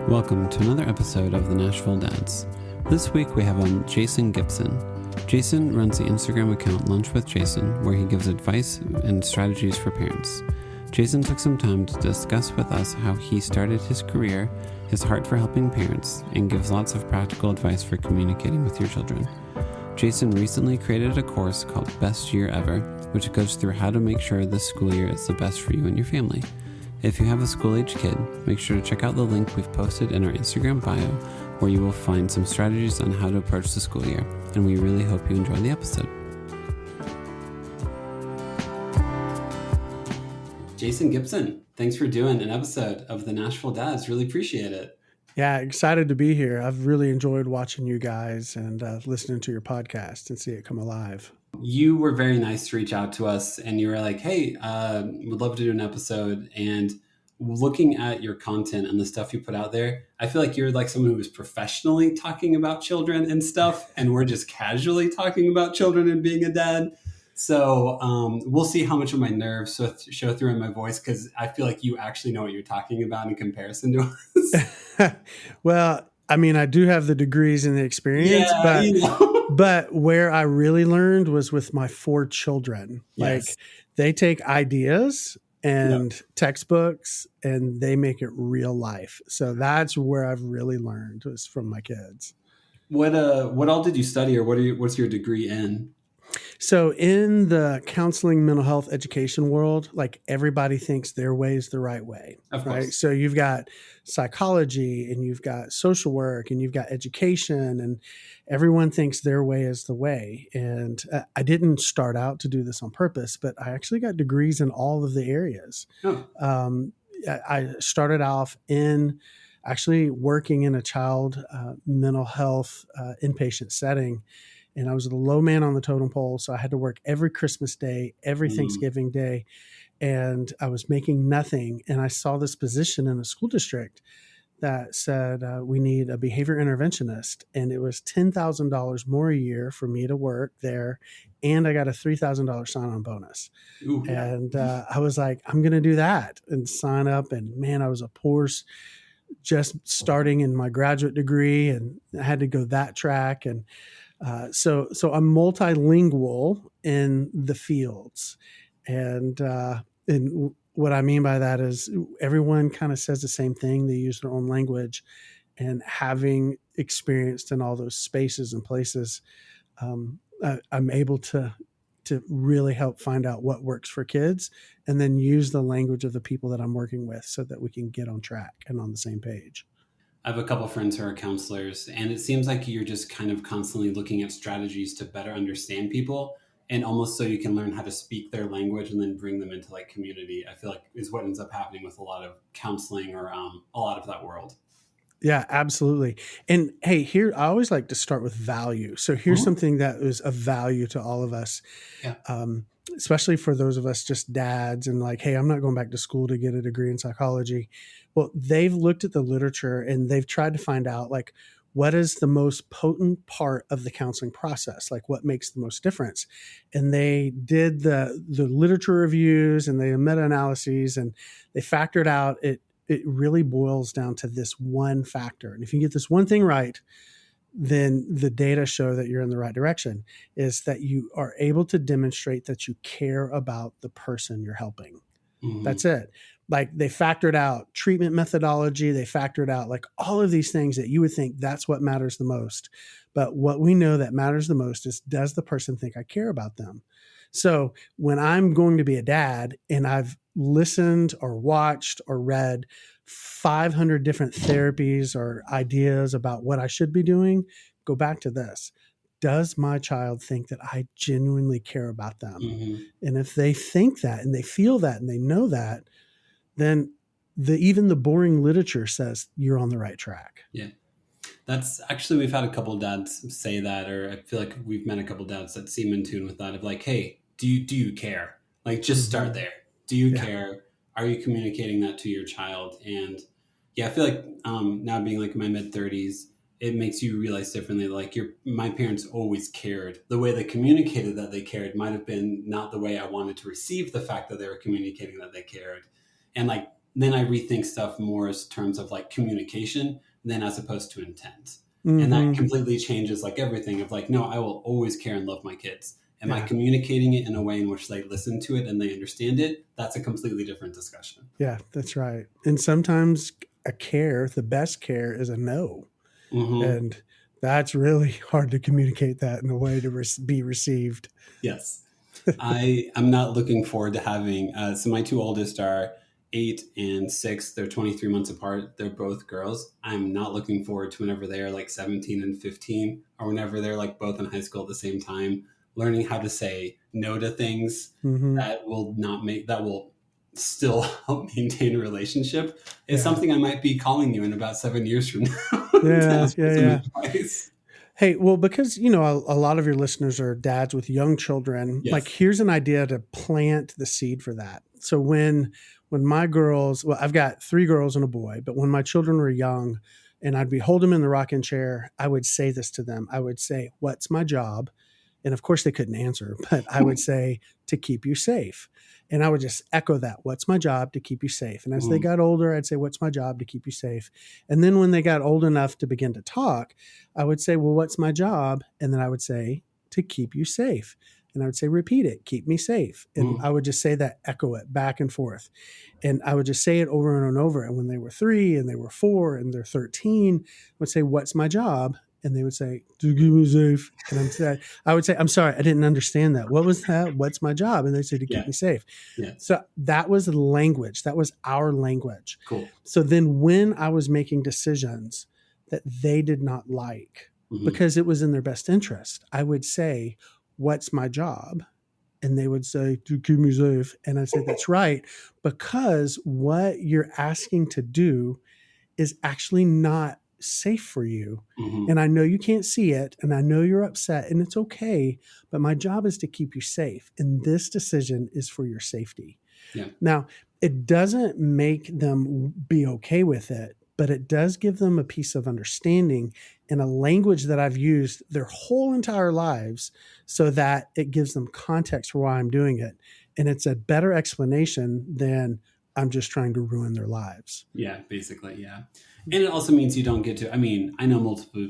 Welcome to another episode of the Nashville Dads. This week we have on Jason Gibson. Jason runs the Instagram account Lunch with Jason, where he gives advice and strategies for parents. Jason took some time to discuss with us how he started his career, his heart for helping parents, and gives lots of practical advice for communicating with your children. Jason recently created a course called Best Year Ever, which goes through how to make sure this school year is the best for you and your family. If you have a school-age kid, make sure to check out the link we've posted in our Instagram bio, where you will find some strategies on how to approach the school year, and we really hope you enjoy the episode. Jason Gibson, thanks for doing an episode of the Nashville Dads. Really appreciate it. Yeah, excited to be here. I've really enjoyed watching you guys and listening to your podcast and see it come alive. You were very nice to reach out to us, and you were like, hey, would love to do an episode. And looking at your content and the stuff you put out there, I feel like you're like someone who is professionally talking about children and stuff, and we're just casually talking about children and being a dad. So we'll see how much of my nerves show through in my voice, because I feel like you actually know what you're talking about in comparison to us. Well, I mean, I do have the degrees and the experience, but where I really learned was with my 4 children. Yes. Like, they take ideas and textbooks and they make it real life. So that's where I've really learned, was from my kids. What all did you study, or what's your degree in? So in the counseling, mental health, education world, like, everybody thinks their way is the right way, Of course. right? So you've got psychology and you've got social work and you've got education, and everyone thinks their way is the way. And I didn't start out to do this on purpose, but I actually got degrees in all of the areas. Oh. I started off in actually working in a child mental health inpatient setting. And I was the low man on the totem pole, so I had to work every Christmas day, every Thanksgiving day, and I was making nothing. And I saw this position in a school district that said, we need a behavior interventionist, and it was $10,000 more a year for me to work there, and I got a $3,000 sign-on bonus. Ooh. And I was like, I'm going to do that and sign up. And man, I was a poor, just starting in my graduate degree, and I had to go that track. And so I'm multilingual in the fields, and what I mean by that is everyone kind of says the same thing. They use their own language, and having experienced in all those spaces and places, I'm able to really help find out what works for kids, and then use the language of the people that I'm working with so that we can get on track and on the same page. I have a couple of friends who are counselors, and it seems like you're just kind of constantly looking at strategies to better understand people, and almost so you can learn how to speak their language and then bring them into like community. I feel like is what ends up happening with a lot of counseling, or a lot of that world. Yeah, absolutely. And hey, here, I always like to start with value. So here's something that is of value to all of us. Yeah. Especially for those of us just dads and like, hey, I'm not going back to school to get a degree in psychology. Well, they've looked at the literature and they've tried to find out, like, what is the most potent part of the counseling process? Like, what makes the most difference? And they did the literature reviews and the meta-analyses, and they factored out it really boils down to this one factor. And if you get this one thing right, then the data show that you're in the right direction, is that you are able to demonstrate that you care about the person you're helping. Mm-hmm. That's it. Like, they factored out treatment methodology. They factored out like all of these things that you would think that's what matters the most. But what we know that matters the most is, does the person think I care about them? So when I'm going to be a dad and I've listened or watched or read 500 different therapies or ideas about what I should be doing, go back to this. Does my child think that I genuinely care about them? Mm-hmm. And if they think that and they feel that and they know that, then even the boring literature says you're on the right track. Yeah. That's actually, we've had a couple of dads say that, or I feel like we've met a couple of dads that seem in tune with that, of like, hey, do you care? Like, just start there. Do you care? Are you communicating that to your child? And yeah, I feel like now being like in my mid-30s, it makes you realize differently. Like, my parents always cared. The way they communicated that they cared might have been not the way I wanted to receive the fact that they were communicating that they cared. And like, then I rethink stuff more as terms of like communication than as opposed to intent. And that Mm-hmm. completely changes like everything of like, no, I will always care and love my kids. Am I Yeah. communicating it in a way in which they listen to it and they understand it? That's a completely different discussion. Yeah, that's right. And sometimes the best care is a no. Mm-hmm. And that's really hard to communicate that in a way to be received. Yes. I am not looking forward to having, so my two oldest are 8 and 6. They're 23 months apart. They're both girls. I'm not looking forward to whenever they are like 17 and 15, or whenever they're like both in high school at the same time, learning how to say no to things Mm-hmm. that will still help maintain a relationship is Yeah. something I might be calling you in about 7 years from now to Yeah, ask for some advice. Hey, well, because a lot of your listeners are dads with young children, Yes. like here's an idea to plant the seed for that. So when my girls, well, I've got 3 girls and a boy, but when my children were young and I'd be holding them in the rocking chair, I would say this to them. I would say, "What's my job?" And of course they couldn't answer, but I would say, "To keep you safe." And I would just echo that. "What's my job?" "To keep you safe." And as they got older, I'd say, "What's my job?" "To keep you safe." And then when they got old enough to begin to talk, I would say, "Well, what's my job?" And then I would say, "To keep you safe." And I would say, "Repeat it, keep me safe." And I would just say that, echo it back and forth. And I would just say it over and over. And when they were 3 and they were 4 and they're 13, I would say, "What's my job?" And they would say, "To keep me safe." And I would say, "I'm sorry, I didn't understand that. What was that? What's my job?" And they say, "To keep me safe." Yeah. So that was the language. That was our language. Cool. So then when I was making decisions that they did not like, because it was in their best interest, I would say, "What's my job?" And they would say, "To keep me safe." And I'd say, "That's right, because what you're asking to do is actually not safe for you. And I know you can't see it, and I know you're upset, and it's okay, but my job is to keep you safe. And this decision is for your safety." Yeah. Now, it doesn't make them be okay with it, but it does give them a piece of understanding in a language that I've used their whole entire lives, so that it gives them context for why I'm doing it. And it's a better explanation than I'm just trying to ruin their lives. Yeah, basically, yeah. And it also means you don't get to, I mean, I know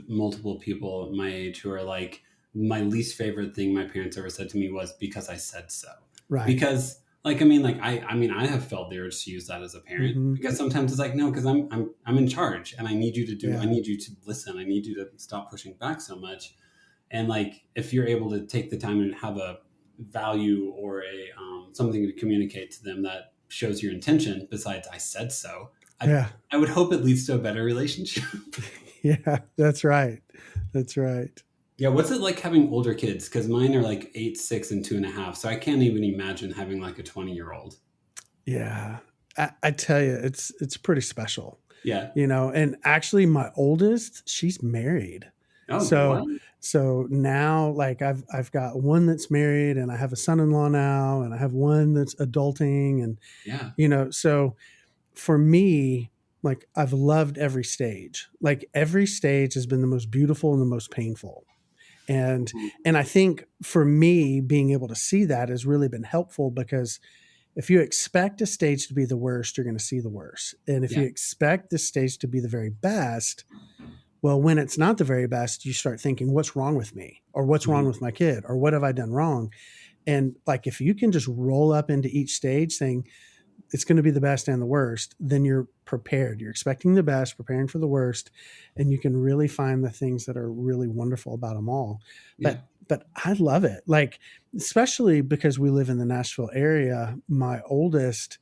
multiple people my age who are like, my least favorite thing my parents ever said to me was, "Because I said so." Right. Because like, I have felt the urge to use that as a parent, because sometimes it's like, no, because I'm in charge and I need you to do, I need you to listen. I need you to stop pushing back so much. And like, if you're able to take the time and have a value or a something to communicate to them that shows your intention besides "I said so," I would hope it leads to a better relationship. Yeah, that's right. That's right. Yeah. What's it like having older kids? Because mine are like 8, 6, and 2.5. So I can't even imagine having like a 20-year-old. Yeah. I tell you, it's pretty special. Yeah. And actually my oldest, she's married. Oh, So now, like, I've got one that's married, and I have a son-in-law now, and I have one that's adulting, and yeah. So for me, like, I've loved every stage. Like, every stage has been the most beautiful and the most painful. And I think for me, being able to see that has really been helpful, because if you expect a stage to be the worst, you're going to see the worst. And if you expect the stage to be the very best, well, when it's not the very best, you start thinking, "What's wrong with me?" Or "What's wrong with my kid?" Or "What have I done wrong?" And like, if you can just roll up into each stage saying it's going to be the best and the worst, then you're prepared. You're expecting the best, preparing for the worst, and you can really find the things that are really wonderful about them all. But I love it. Like, especially because we live in the Nashville area, my oldest,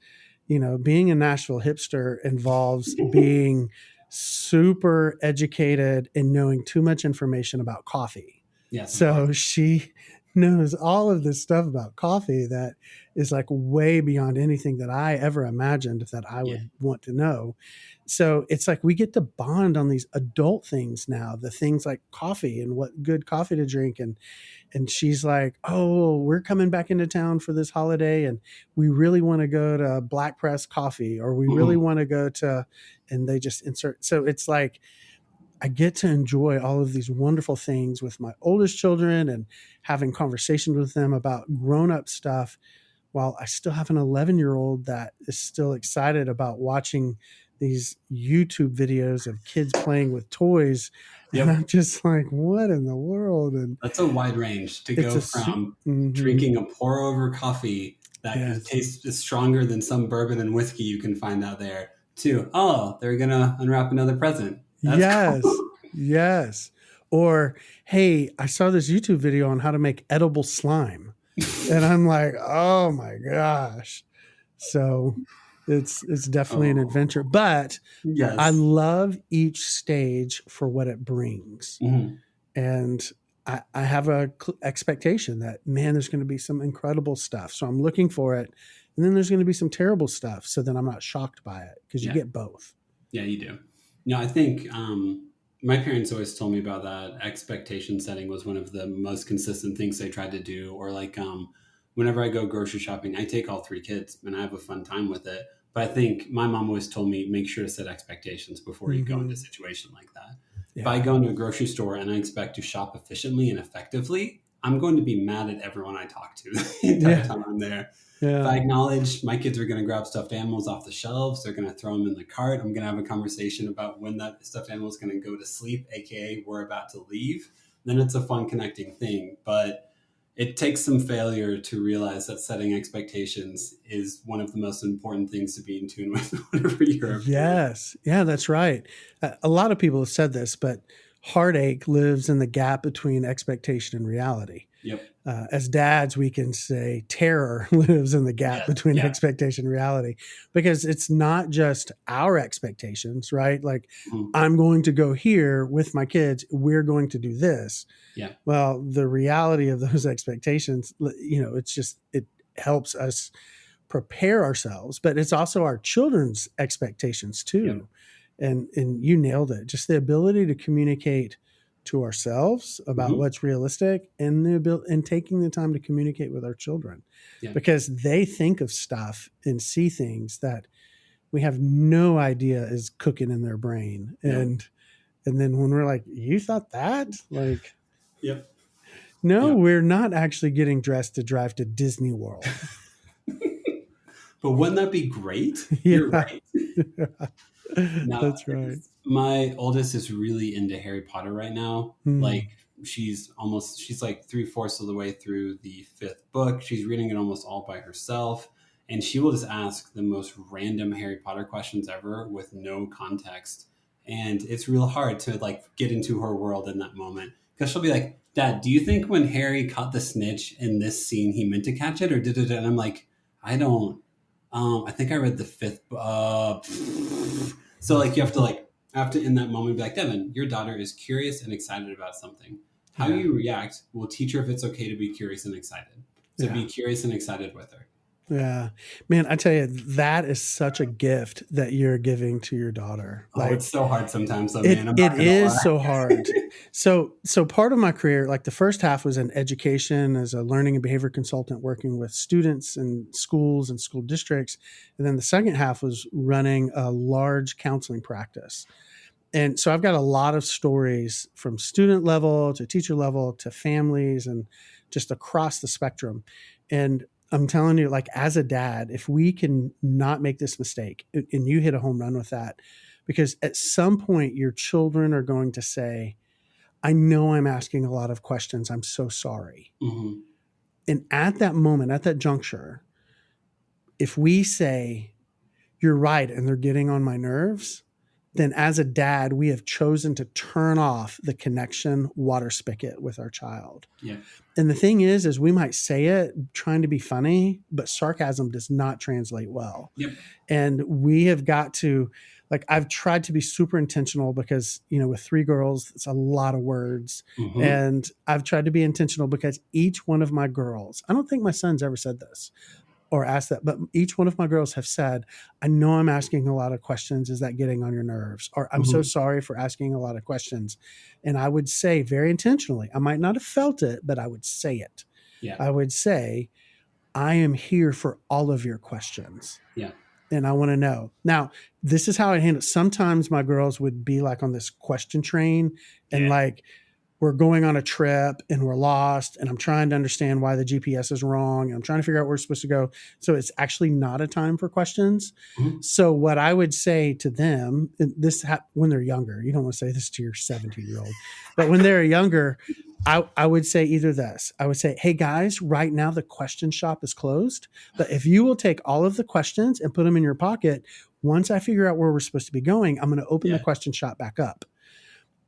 being a Nashville hipster involves being super educated and knowing too much information about coffee. Yes. So she knows all of this stuff about coffee that is like way beyond anything that I ever imagined that I would want to know. So it's like we get to bond on these adult things now, the things like coffee and what good coffee to drink. And she's like, "Oh, we're coming back into town for this holiday, and we really want to go to Black Press Coffee, or we really want to go to," and they just insert. So it's like, I get to enjoy all of these wonderful things with my oldest children and having conversations with them about grown-up stuff while I still have an 11-year-old that is still excited about watching these YouTube videos of kids playing with toys. And Yep. I'm just like, what in the world? And That's a wide range to it's go a, from mm-hmm, drinking a pour over coffee that yes, tastes stronger than some bourbon and whiskey you can find out there to, oh, they're going to unwrap another present. That's yes, cool. yes. Or, hey, I saw this YouTube video on how to make edible slime. And I'm like, oh my gosh. So it's definitely an adventure. Oh, But I yes. love each stage for what it brings. Mhm. And I have a expectation that, man, there's going to be some incredible stuff. So I'm looking for it. And then there's going to be some terrible stuff. So then I'm not shocked by it because you Yeah. get both. Yeah, you do. I think my parents always told me about that. Expectation setting was one of the most consistent things they tried to do. Or like whenever I go grocery shopping, I take all three kids and I have a fun time with it. But I think my mom always told me make sure to set expectations before you go into a Mm-hmm. situation like that. If I Yeah. go into a grocery store and I expect to shop efficiently and effectively, I'm going to be mad at everyone I talk to the entire Yeah. time I'm there. If Yeah. I acknowledge my kids are going to grab stuffed animals off the shelves, they're going to throw them in the cart. I'm going to have a conversation about when that stuffed animal is going to go to sleep, aka we're about to leave. Then it's a fun connecting thing. But it takes some failure to realize that setting expectations is one of the most important things to be in tune with whenever you're a parent. Yes. Yeah, that's right. A lot of people have said this, but heartache lives in the gap between expectation and reality. Yep. As dads, we can say terror lives in the gap Yes. between Yeah. expectation and reality because it's not just our expectations, right? Like, Mhm. I'm going to go here with my kids, we're going to do this. Yeah. Well, the reality of those expectations, it's just, it helps us prepare ourselves, but it's also our children's expectations Yep. too. And you nailed it. Just the ability to communicate to ourselves about Mhm. what's realistic and the ability and taking the time to communicate with our children Yeah. because they think of stuff and see things that we have no idea is cooking in their brain. No. And then when we're like, you thought that? Like, Yep. no, Yep. we're not actually getting dressed to drive to Disney World. But wouldn't that be great? You're Yeah. right. No, That's right. my oldest is really into Harry Potter right now. Like Hmm. she's like three-fourths of the way through the fifth book. She's reading it almost all by herself. And she will just ask the most random Harry Potter questions ever with no context. And it's real hard to like get into her world in that moment. Because she'll be like, Dad, do you think when Harry caught the snitch in this scene he meant to catch it or did it? And I'm like, I don't I think I read the fifth. So like you have to in that moment be like, Devin, your daughter is curious and excited about something. How Yeah. you react will teach her if it's okay to be curious and excited. So Yeah. be curious and excited with her. Yeah. Man, I tell you, that is such a gift that you're giving to your daughter. Oh, it's Like so hard sometimes, though, it man. I'm it not gonna is lie. so hard. So part of my career, like the first half was in education as a learning and behavior consultant working with students and schools and school districts. And then the second half was running a large counseling practice. And so I've got a lot of stories from student level to teacher level to families and just across the spectrum. And I'm telling you, like as a dad, if we can not make this mistake, and you hit a home run with that, because at some point your children are going to say, I know I'm asking a lot of questions. I'm so sorry. Mhm. And at that moment, at that juncture, if we say, you're right, and they're getting on my nerves, then as a dad, we have chosen to turn off the connection water spigot with our child. Yeah. And the thing is we might say it trying to be funny, but sarcasm does not translate well. Yep. And we have got to, like, I've tried to be super intentional because, with three girls, it's a lot of words. Mhm. And I've tried to be intentional because each one of my girls, I don't think my son's ever said this or asked that, but each one of my girls have said, I know I'm asking a lot of questions. Is that getting on your nerves? Or I'm so Mhm. sorry for asking a lot of questions. And I would say very intentionally, I might not have felt it, but I would say it. Yeah. I would say, I am here for all of your questions. Yeah. And I want to know. Now, this is how I handle it. Sometimes my girls would be like on this question train and Yeah. like we're going on a trip and we're lost and I'm trying to understand why the GPS is wrong. And I'm trying to figure out where we're supposed to go. So it's actually not a time for questions. Mhm. So what I would say to them, when they're younger, you don't want to say this to your 17-year-old, but when they're younger, I would say either this. I would say, hey guys, right now the question shop is closed. But if you will take all of the questions and put them in your pocket, once I figure out where we're supposed to be going, I'm going to open the question shop back up.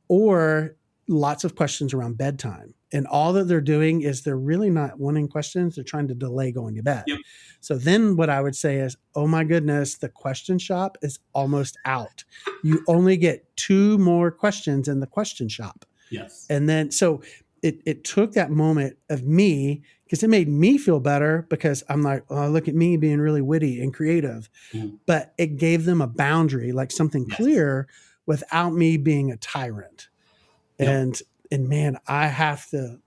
Or lots of questions around bedtime. And all that they're doing is they're really not wanting questions. They're trying to delay going to bed. Yep. So then what I would say is, oh my goodness, the question shop is almost out. You only get 2 more questions in the question shop. Yes. And then, so it took that moment of me, because it made me feel better because I'm like, oh, look at me being really witty and creative. Mm-hmm. But it gave them a boundary, like something clear without me being a tyrant. Yep. And man, I have to,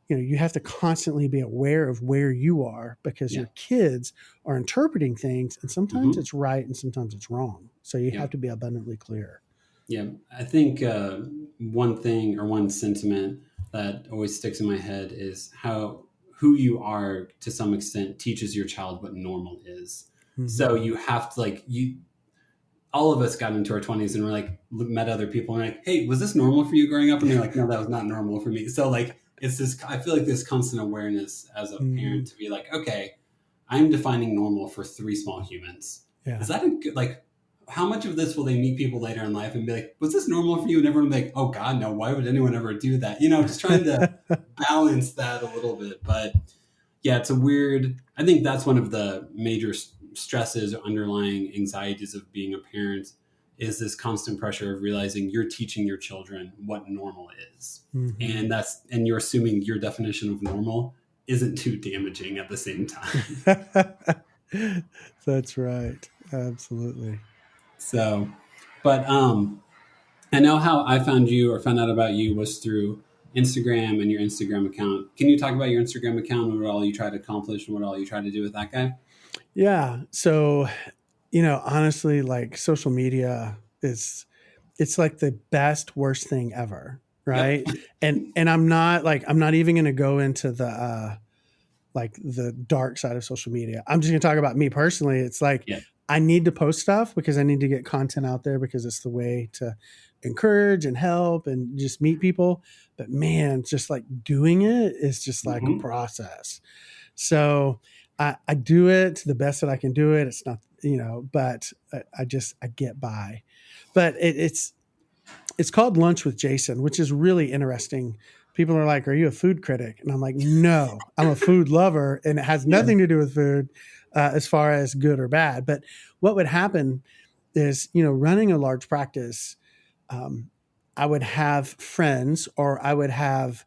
you have to constantly be aware of where you are because your kids are interpreting things and sometimes it's right and sometimes it's wrong. So you have to be abundantly clear. Yeah. I think one thing or one sentiment that always sticks in my head is who you are to some extent teaches your child what normal is. Mm-hmm. So you have to all of us got into our 20s and we're like, met other people and we're like, hey, was this normal for you growing up? And they're like, no, that was not normal for me. So like, it's this, I feel like this constant awareness as a parent to be like, okay, I'm defining normal for 3 small humans. Yeah. Is that a good, how much of this will they meet people later in life and be like, was this normal for you? And everyone will be like, oh God, no, why would anyone ever do that? Just trying to balance that a little bit. But yeah, it's I think that's one of the major stresses or underlying anxieties of being a parent is this constant pressure of realizing you're teaching your children what normal is. Mm-hmm. And you're assuming your definition of normal isn't too damaging at the same time. That's right. Absolutely. So, but I know how I found you or found out about you was through Instagram and your Instagram account. Can you talk about your Instagram account and what all you try to accomplish and what all you try to do with that guy? Yeah. So, honestly, social media it's like the best, worst thing ever. Right. Yep. And I'm not even going to go into the dark side of social media. I'm just going to talk about me personally. It's I need to post stuff because I need to get content out there because it's the way to encourage and help and just meet people. But man, just doing it is just a process. So I do it the best that I can do it. It's not, but I get by. But it's called Lunch with Jason, which is really interesting. People are like, are you a food critic? And I'm like, no, I'm a food lover. And it has nothing to do with food as far as good or bad. But what would happen is, running a large practice, I would have friends or I would have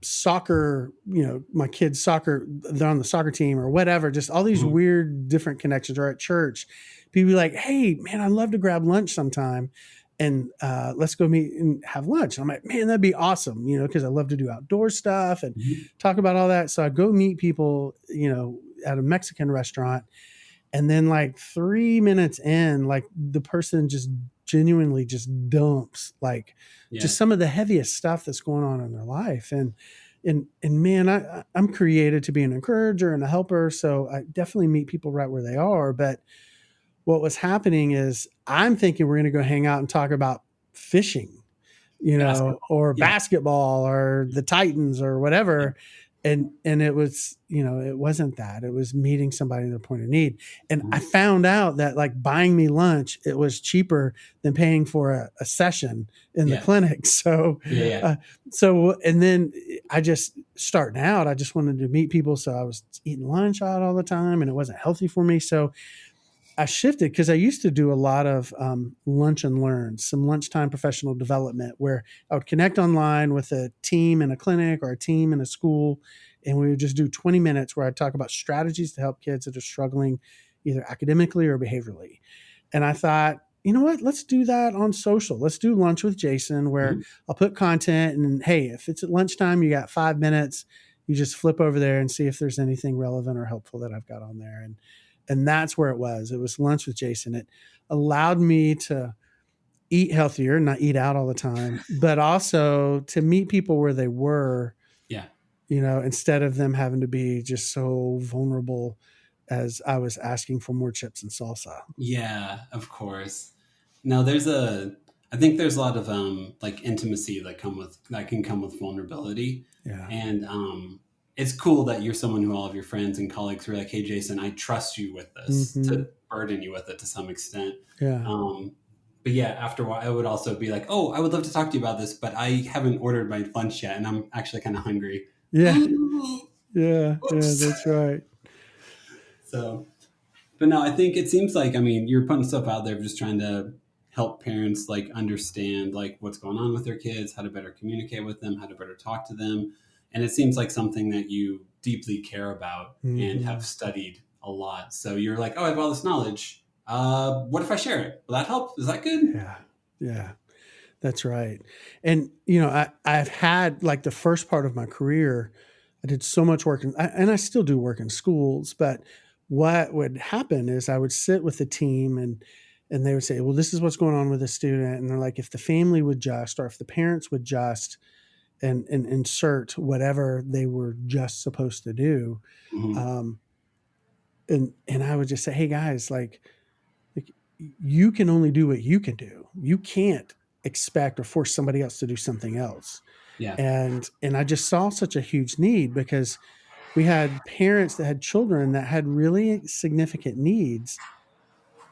soccer, my kids' soccer, they're on the soccer team or whatever, just all these weird different connections, or at church. People be like, hey, man, I'd love to grab lunch sometime and let's go meet and have lunch. And I'm like, man, that'd be awesome, because I love to do outdoor stuff and talk about all that. So I go meet people, at a Mexican restaurant. And then 3 minutes in, the person just genuinely just dumps just some of the heaviest stuff that's going on in their life. And man, I'm created to be an encourager and a helper. So I definitely meet people right where they are. But what was happening is I'm thinking we're going to go hang out and talk about fishing, or basketball or the Titans or whatever. And it was, it wasn't that. It was meeting somebody in their point of need. And I found out that buying me lunch, it was cheaper than paying for a session in the clinic. So, and then I just starting out, I just wanted to meet people. So I was eating lunch out all the time and it wasn't healthy for me. So I shifted because I used to do a lot of lunch and learn, some lunchtime professional development where I would connect online with a team in a clinic or a team in a school. And we would just do 20 minutes where I'd talk about strategies to help kids that are struggling either academically or behaviorally. And I thought, you know what, let's do that on social. Let's do Lunch with Jason where I'll put content and hey, if it's at lunchtime, you got 5 minutes, you just flip over there and see if there's anything relevant or helpful that I've got on there. And that's where it was. It was Lunch with Jason. It allowed me to, eat healthier, not eat out all the time, but also to meet people where they were, Yeah. instead of them having to be just so vulnerable as I was asking for more chips and salsa. Yeah, of course. Now I think there's a lot of like intimacy that can come with vulnerability. Yeah. And it's cool that you're someone who all of your friends and colleagues are like, hey Jason, I trust you with this, Hmm. to burden you with it to some extent. Yeah. Um but yeah, after a while I would also be like, oh, I would love to talk to you about this, but I haven't ordered my lunch yet and I'm actually kind of hungry. Yeah. Ooh, Yeah. Yeah. whoops. That's right. So but no, I think it seems like, I mean, you're putting stuff out there just trying to help parents like understand like what's going on with their kids, how to better communicate with them, how to better talk to them. And it seems like something that you deeply care about and Hmm. have studied a lot. So you're like, oh, I have all this knowledge. What if I share it? Will that help? Is that good? Yeah. Yeah. That's right. And, I've had like the first part of my career, I did so much work and I still do work in schools, but what would happen is I would sit with the team and they would say, well, this is what's going on with the student. And they're like, if the family would just, or if the parents would just and insert whatever they were just supposed to do. Mm-hmm. Um, and I would just say, hey guys, like you can only do what you can do. You can't expect or force somebody else to do something else. Yeah. And I just saw such a huge need because we had parents that had children that had really significant needs,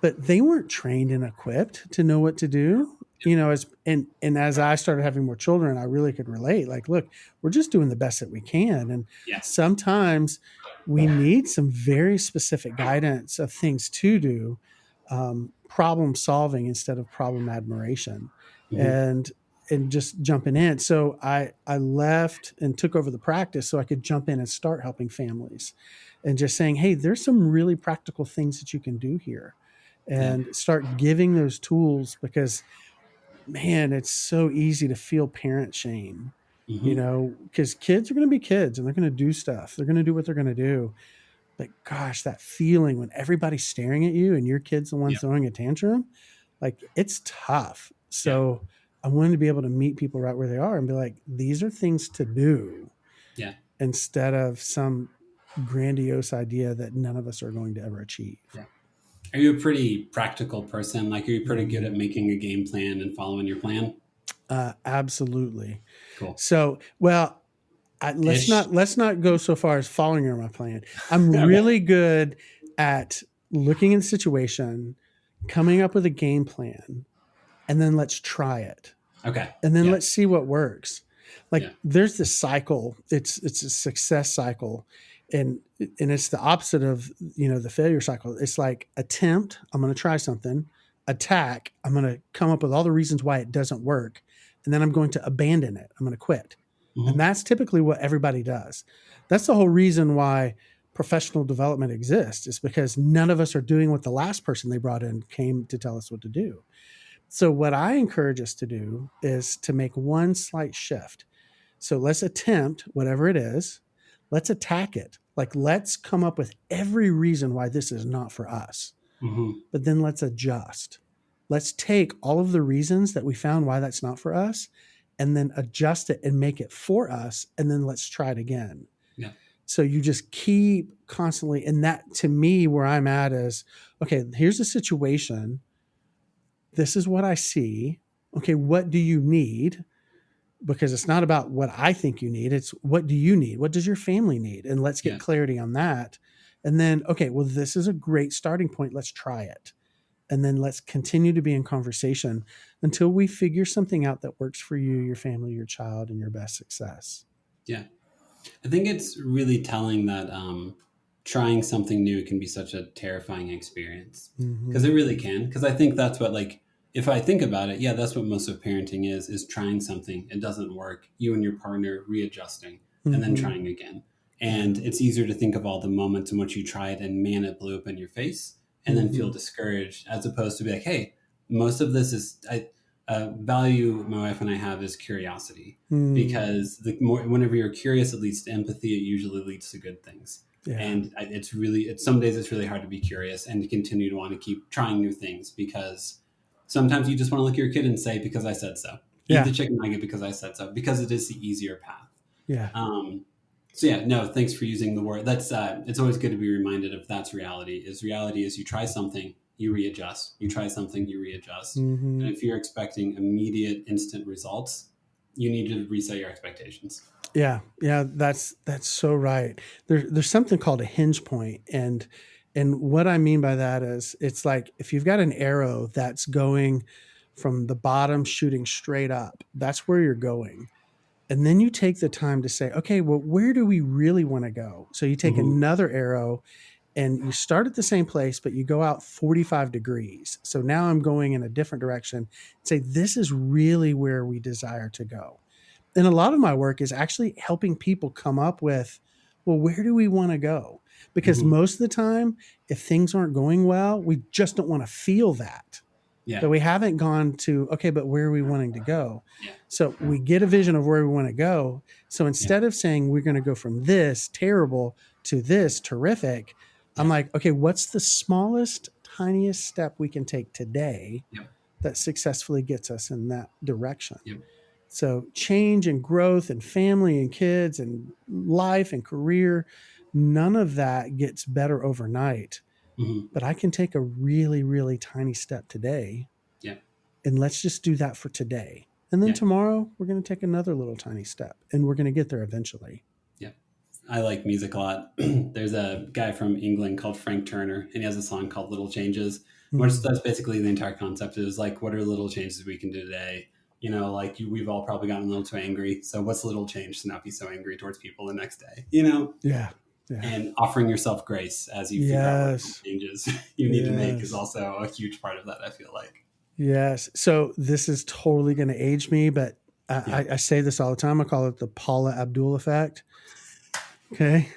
but they weren't trained and equipped to know what to do. As as I started having more children, I really could relate. Like, look, we're just doing the best that we can, and Yeah. sometimes we need some very specific guidance of things to do, problem solving instead of problem admiration, Mm-hmm. and just jumping in. So I left and took over the practice so I could jump in and start helping families, and just saying, hey, there's some really practical things that you can do here Yeah. and start giving those tools because man, it's so easy to feel parent shame, Mm-hmm. because kids are going to be kids and they're going to do stuff. They're going to do what they're going to do. But gosh, that feeling when everybody's staring at you and your kid's the one Yeah. throwing a tantrum, like it's tough. Yeah. So I wanted to be able to meet people right where they are and be like, these are things to do Yeah. instead of some grandiose idea that none of us are going to ever achieve. Yeah. Are you a pretty practical person? Like, are you pretty good at Mm. making a game plan and following your plan? Absolutely. Cool. So, well, Ish. let's not go so far as following my plan. I'm Okay. really good at looking at the situation, coming up with a game plan, and then let's try it, Okay. and then Yeah. let's see what works. Like Yeah. there's this cycle. It's a success cycle, and it's the opposite of the failure cycle. It's like attempt. I'm going to try something. Attack. I'm going to come up with all the reasons why it doesn't work, and then I'm going to abandon it. I'm going to quit. And Mm-hmm. that's typically what everybody does. That's the whole reason why professional development exists, is because none of us are doing what the last person they brought in came to tell us what to do. So, what I encourage us to do is to make one slight shift. So, let's attempt whatever it is, let's attack it. Like, let's come up with every reason why this is not for us, Mm-hmm. but then let's adjust. Let's take all of the reasons that we found why that's not for us and then adjust it and make it for us. And then let's try it again. Yeah. So you just keep constantly. And that to me, where I'm at is okay, here's a situation. This is what I see. Okay, what do you need? Because it's not about what I think you need. It's what do you need? What does your family need? And let's get Yeah. clarity on that. And then, okay, well, this is a great starting point. Let's try it. And then let's continue to be in conversation until we figure something out that works for you, your family, your child, and your best success. Yeah. I think it's really telling that trying something new can be such a terrifying experience because Mm-hmm. it really can. Because I think that's what, like, if I think about it, yeah, that's what most of parenting is trying something. It doesn't work. You and your partner readjusting and then Mm-hmm. trying again. Yeah. And it's easier to think of all the moments in which you tried and man, it blew up in your face and then feel Mm-hmm. discouraged as opposed to be like, hey, most of this is, value my wife and I have is curiosity Mm. because the more whenever you're curious, it leads to empathy. It usually leads to good things. Yeah. And it's some days it's really hard to be curious and to continue to want to keep trying new things because Sometimes you just want to look at your kid and say, because I said so. Eat Yeah. the chicken nugget because I said so, because it is the easier path. Yeah. So yeah, no, thanks for using the word. That's it's always good to be reminded of that's reality. Reality is you try something, you readjust. You try something, you readjust. Mm-hmm. And if you're expecting immediate, instant results, you need to reset your expectations. Yeah, yeah, that's so right. There's something called a hinge point, and what I mean by that is it's like if you've got an arrow that's going from the bottom shooting straight up, that's where you're going. And then you take the time to say, okay, well, where do we really want to go? So you take Mm-hmm. another arrow and you start at the same place, but you go out 45 degrees. So now I'm going in a different direction. Say, this is really where we desire to go. And a lot of my work is actually helping people come up with, well, where do we want to go? Because Mm-hmm. most of the time, if things aren't going well, we just don't want to feel that. Yeah. But we haven't gone to, okay, but where are we wanting to go? Yeah. So we get a vision of where we want to go. So Yeah. instead of saying we're going to go from this terrible to this terrific, I'm Yeah. like, okay, what's the smallest, tiniest step we can take today Yep. that successfully gets us in that direction? Yep. So change and growth and family and kids and life and career, none of that gets better overnight. Mm-hmm. But I can take a really, really tiny step today. Yeah. And let's just do that for today. And then Yeah. tomorrow, we're going to take another little tiny step and we're going to get there eventually. Yeah. I like music a lot. There's a guy from England called Frank Turner, and he has a song called Little Changes, which that's basically the entire concept is like, what are little changes we can do today? You know, like we've all probably gotten a little too angry. So what's a little change to not be so angry towards people the next day, you know? Yeah. Yeah. And offering yourself grace as you figure out what little changes you need to make is also a huge part of that, I feel like. Yes. So this is totally going to age me, but I say this all the time. I call it the Paula Abdul effect. Okay.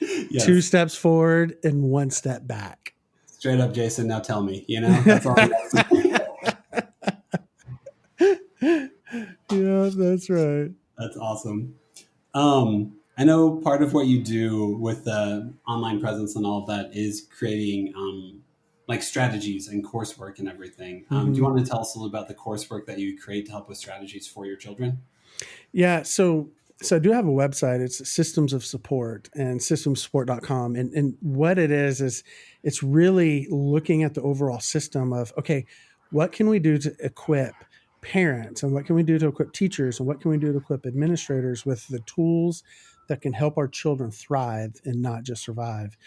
Yes. 2 steps forward and 1 step back. Straight up, Jason. Now tell me, you know, that's all I Yeah, that's right. That's awesome. I know part of what you do with the online presence and all of that is creating like strategies and coursework and everything. Do you want to tell us a little about the coursework that you create to help with strategies for your children? Yeah. So I do have a website. It's Systems of Support and systemsupport.com. And what it is it's really looking at the overall system of, okay, what can we do to equip parents and what can we do to equip teachers and what can we do to equip administrators with the tools that can help our children thrive and not just survive.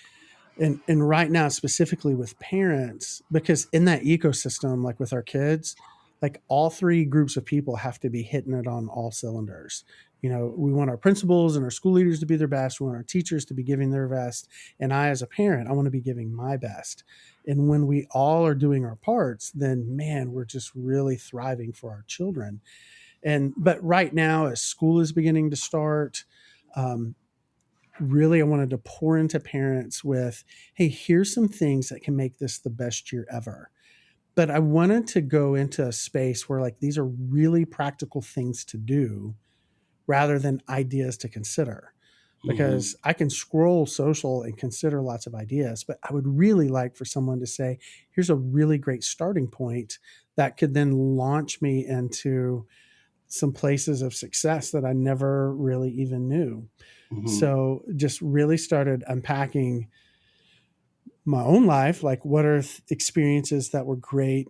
And right now, specifically with parents, because in that ecosystem, like with our kids, like all 3 groups of people have to be hitting it on all cylinders. You know, we want our principals and our school leaders to be their best. We want our teachers to be giving their best. And I, as a parent, I want to be giving my best. And when we all are doing our parts, then man, we're just really thriving for our children. But right now, as school is beginning to start, really I wanted to pour into parents with, hey, here's some things that can make this the best year ever. But I wanted to go into a space where like these are really practical things to do rather than ideas to consider. Because I can scroll social and consider lots of ideas, but I would really like for someone to say, here's a really great starting point that could then launch me into some places of success that I never really even knew. So just really started unpacking my own life, like what are experiences that were great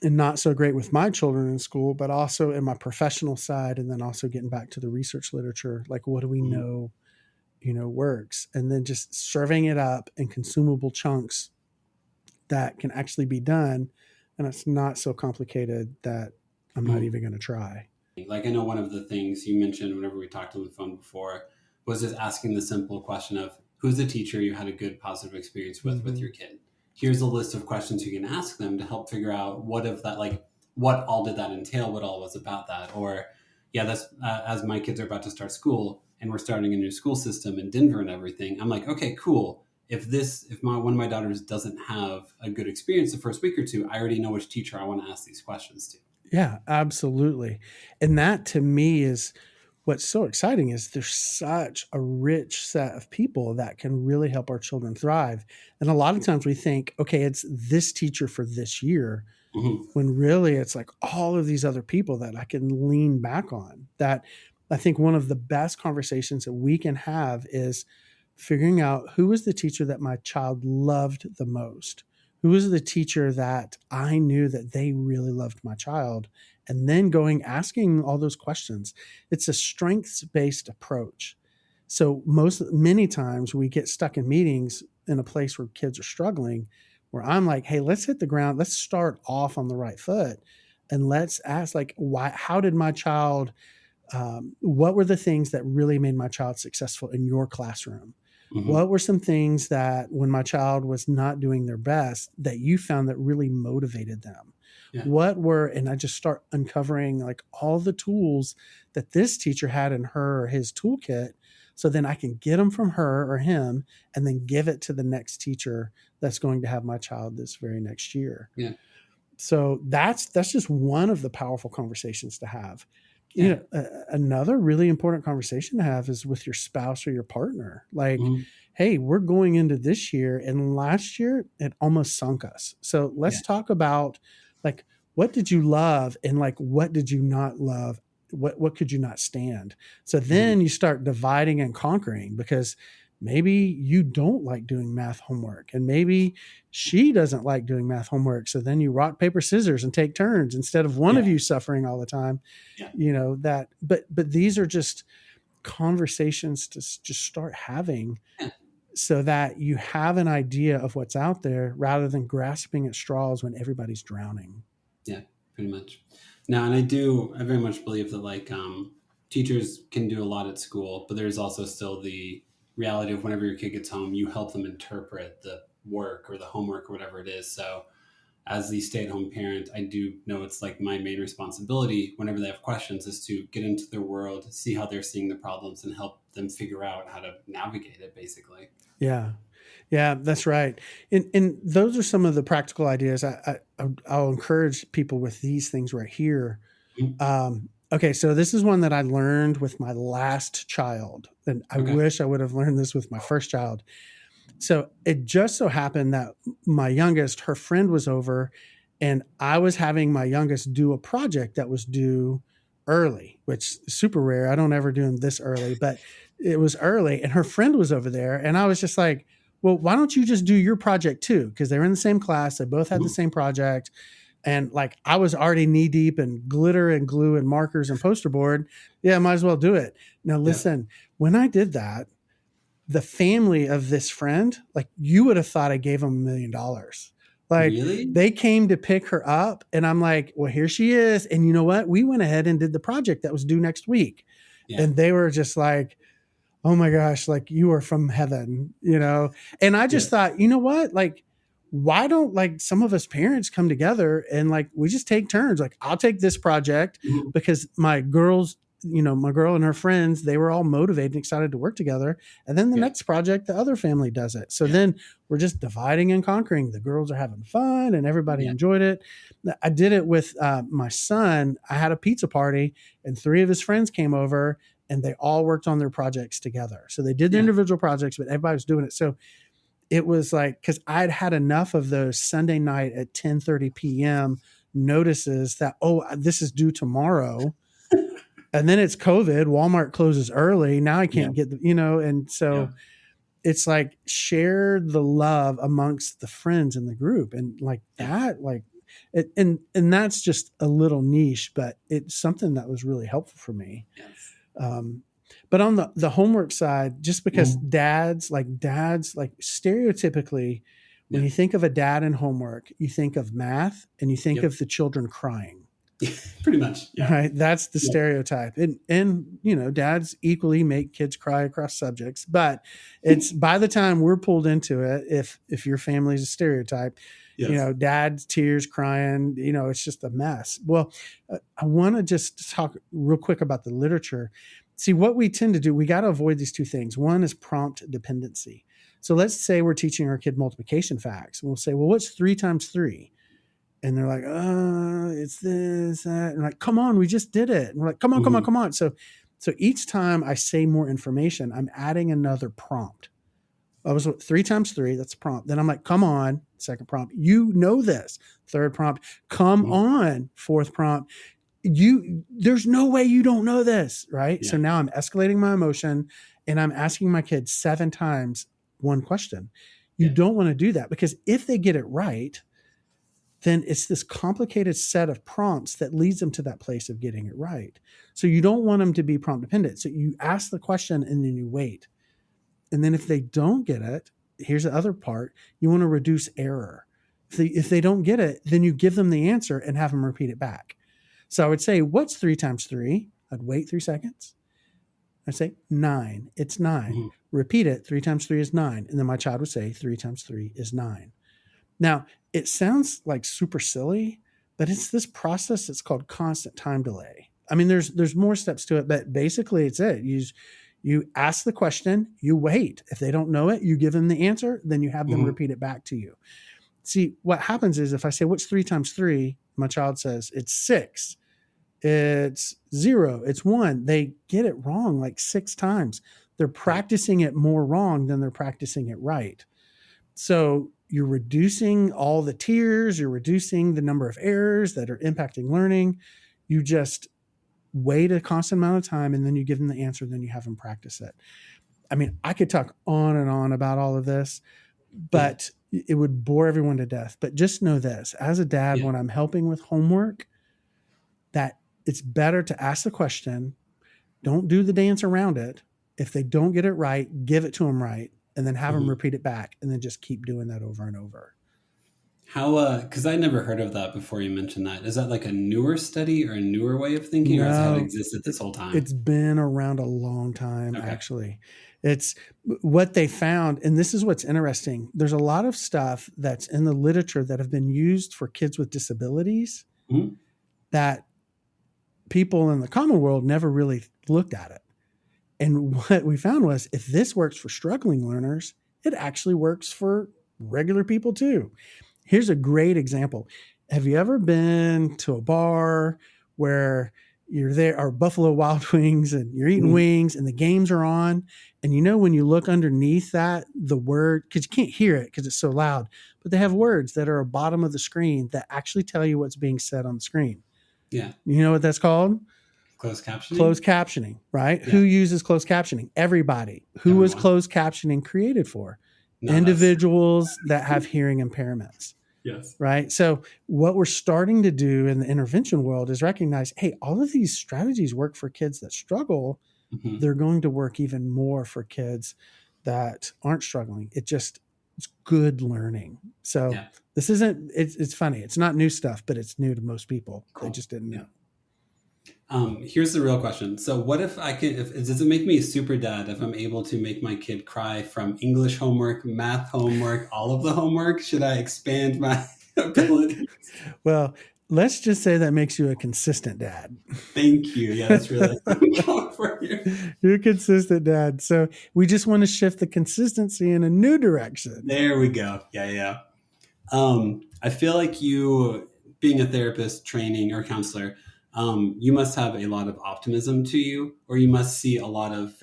and not so great with my children in school, but also in my professional side. And then also getting back to the research literature, like what do we know, works, and then just serving it up in consumable chunks that can actually be done. And it's not so complicated that I'm not even going to try. Like I know one of the things you mentioned whenever we talked on the phone before was just asking the simple question of who's the teacher you had a good positive experience with your kid. Here's a list of questions you can ask them to help figure out what of that, like what all did that entail, what all was about that. Or yeah, that's as my kids are about to start school and we're starting a new school system in Denver and everything. I'm like, okay, cool. If one of my daughters doesn't have a good experience the first week or two, I already know which teacher I want to ask these questions to. Yeah, absolutely. And that to me is what's so exciting is there's such a rich set of people that can really help our children thrive. And a lot of times we think, okay, it's this teacher for this year, Hmm. when really it's like all of these other people that I can lean back on. That I think one of the best conversations that we can have is figuring out who was the teacher that my child loved the most. Who was the teacher that I knew that they really loved my child? And then going asking all those questions. It's a strengths-based approach. So many times we get stuck in meetings in a place where kids are struggling, where I'm like, hey, let's hit the ground, let's start off on the right foot, and let's ask, like, why, how did my child, what were the things that really made my child successful in your classroom? Hmm. What were some things that when my child was not doing their best that you found that really motivated them? Yeah. What were, and I just start uncovering like all the tools that this teacher had in her or his toolkit. So then I can get them from her or him and then give it to the next teacher that's going to have my child this very next year. Yeah. So that's just one of the powerful conversations to have. Yeah. Another really important conversation to have is with your spouse or your partner. Like, Hmm. hey, we're going into this year, and last year it almost sunk us. So Yeah. let's talk about, like, what did you love and like what did you not love? What could you not stand? So Hmm. then you start dividing and conquering, because maybe you don't like doing math homework and maybe she doesn't like doing math homework. So then you rock, paper, scissors and take turns instead of one of Yeah. you suffering all the time. Yeah. That, but these are just conversations to just start having, Yeah. so that you have an idea of what's out there rather than grasping at straws when everybody's drowning. Yeah, pretty much. Now, and I very much believe that like teachers can do a lot at school, but there's also still the reality of whenever your kid gets home, you help them interpret the work or the homework or whatever it is. So as the stay-at-home parent, I do know it's like my main responsibility whenever they have questions is to get into their world, see how they're seeing the problems, and help them figure out how to navigate it, basically. Yeah. Yeah, that's right. And those are some of the practical ideas I'll encourage people with these things right here. Mhm. Okay, so this is one that I learned with my last child, and I Okay. wish I would have learned this with my first child. So it just so happened that my youngest, her friend was over, and I was having my youngest do a project that was due early, which is super rare. I don't ever do them this early, but it was early, and her friend was over there, and I was just like, well, why don't you just do your project too? Because they were in the same class, they both had the Mhm. same project. And like I was already knee deep in glitter and glue and markers and poster board. Yeah, might as well do it. Now, Yeah. listen, when I did that, the family of this friend, like you would have thought I gave them $1 million. Like Really? they came to pick her up, and I'm like, well, here she is. And you know what? We went ahead and did the project that was due next week. Yeah. And they were just like, oh my gosh, like you are from heaven. And I Yeah. just thought, you know what? Like, why don't like some of us parents come together and like we just take turns? Like, I'll take this project Mhm. because my girl and her friends, they were all motivated and excited to work together. And then the Yeah. next project, the other family does it. So Yeah. then we're just dividing and conquering. The girls are having fun and everybody Yeah. enjoyed it. I did it with my son. I had a pizza party and three of his friends came over and they all worked on their projects together. So they did the Yeah. individual projects, but everybody was doing it. So it was like, because I'd had enough of those Sunday night at 10:30 p.m. notices that, oh, this is due tomorrow. And then it's COVID. Walmart closes early. Now I Yeah. can't get and Yeah. so it's like share the love amongst the friends in the group. And like Yeah. that, like and that's just a little niche, but it's something that was really helpful for me. Yes. Um, but on the homework side, just because Mhm. dads like stereotypically, when Yeah. you think of a dad and homework, you think of math and you think Yep. of the children crying. Pretty much. Yeah. Right? That's the Yeah. stereotype. And dads equally make kids cry across subjects, but it's by the time we're pulled into it, if your family's a stereotype, Yes. dad's tears crying, it's just a mess. Well, I want to just talk real quick about the literature. See, what we tend to do, we got to avoid these two things. One is prompt dependency. So let's say we're teaching our kid multiplication facts. And we'll say, well, what's 3 times 3? And they're like, it's this, that. And like, come on, we just did it. And we're like, come on, come on, Mhm. come on. So So each time I say more information, I'm adding another prompt. I was 3 times 3, that's a prompt. Then I'm like, come on, second prompt. You know this. Third prompt, come on, fourth prompt. There's no way you don't know this, right? Yeah. So now I'm escalating my emotion and I'm asking my kids 7 times one question. You don't want to do that, because if they get it right, then it's this complicated set of prompts that leads them to that place of getting it right. So you don't want them to be prompt dependent. So you ask the question and then you wait. And then if they don't get it, here's the other part, you want to reduce error. If they don't get it, then you give them the answer and have them repeat it back. So I would say, what's 3 times 3? I'd wait 3 seconds. I'd say 9. It's 9. Mm-hmm. Repeat it. 3 times 3 is 9. And then my child would say 3 times 3 is 9. Now, it sounds like super silly, but it's this process that's called constant time delay. I mean, there's more steps to it, but basically it's it. You ask the question, you wait. If they don't know it, you give them the answer, then you have them repeat it back to you. See, what happens is if I say, what's 3 times 3? My child says, it's 6. It's 0. It's 1. They get it wrong like 6 times. They're practicing it more wrong than they're practicing it right. So you're reducing all the tiers, you're reducing the number of errors that are impacting learning. You just wait a constant amount of time and then you give them the answer, then you have them practice it. I mean, I could talk on and on about all of this, but it would bore everyone to death. But just know this, as a dad, when I'm helping with homework, that it's better to ask the question, don't do the dance around it. If they don't get it right, give it to them right, and then have them repeat it back, and then just keep doing that over and over. How, because I never heard of that before you mentioned that. Is that like a newer study or a newer way of thinking, or has it existed this whole time? It's been around a long time, actually. It's what they found, and this is what's interesting. There's a lot of stuff that's in the literature that have been used for kids with disabilities that people in the common world never really looked at it. And what we found was, if this works for struggling learners, it actually works for regular people too. Here's a great example. Have you ever been to a bar where you're there, or Buffalo Wild Wings, and you're eating wings and the games are on? And you know, when you look underneath that, the word, because you can't hear it because it's so loud, but they have words that are at the bottom of the screen that actually tell you what's being said on the screen. Yeah. You know what that's called? Closed captioning? Closed captioning, right? Yeah. Who uses closed captioning? Everybody. Who was closed captioning created for? Not individuals that have hearing impairments. Yes. Right. So what we're starting to do in the intervention world is recognize, hey, all of these strategies work for kids that struggle. They're going to work even more for kids that aren't struggling. It's good learning. So this isn't, it's funny. It's not new stuff, but it's new to most people. Cool. They just didn't know. Here's the real question. So what if does it make me a super dad if I'm able to make my kid cry from English homework, math homework, all of the homework? Should I expand my abilities? Well, let's just say that makes you a consistent dad. Thank you. Yeah, that's really for you. You're a consistent dad. So we just want to shift the consistency in a new direction. There we go. Yeah. I feel like you, being a therapist, training, or counselor, you must have a lot of optimism to you, or you must see a lot of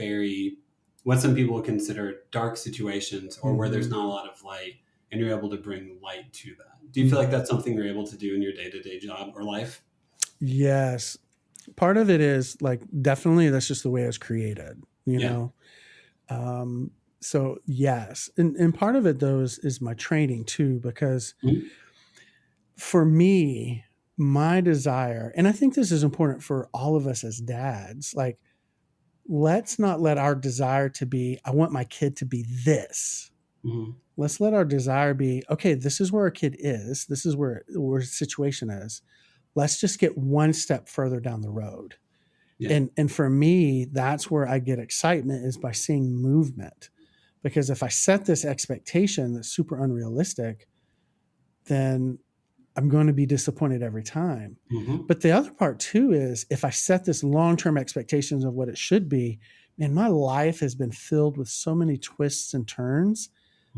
what some people consider dark situations, or where there's not a lot of light, and you're able to bring light to that. Do you feel like that's something you're able to do in your day-to-day job or life? Yes. Part of it is like, definitely that's just the way it's created, you know? So yes. And part of it though is my training too, because for me, my desire, and I think this is important for all of us as dads, like, let's not let our desire to be, I want my kid to be this. Let's let our desire be, okay, this is where our kid is. This is where the situation is. Let's just get one step further down the road. Yeah. And for me, that's where I get excitement, is by seeing movement. Because if I set this expectation that's super unrealistic, then I'm going to be disappointed every time. But the other part too is, if I set this long-term expectations of what it should be, man, my life has been filled with so many twists and turns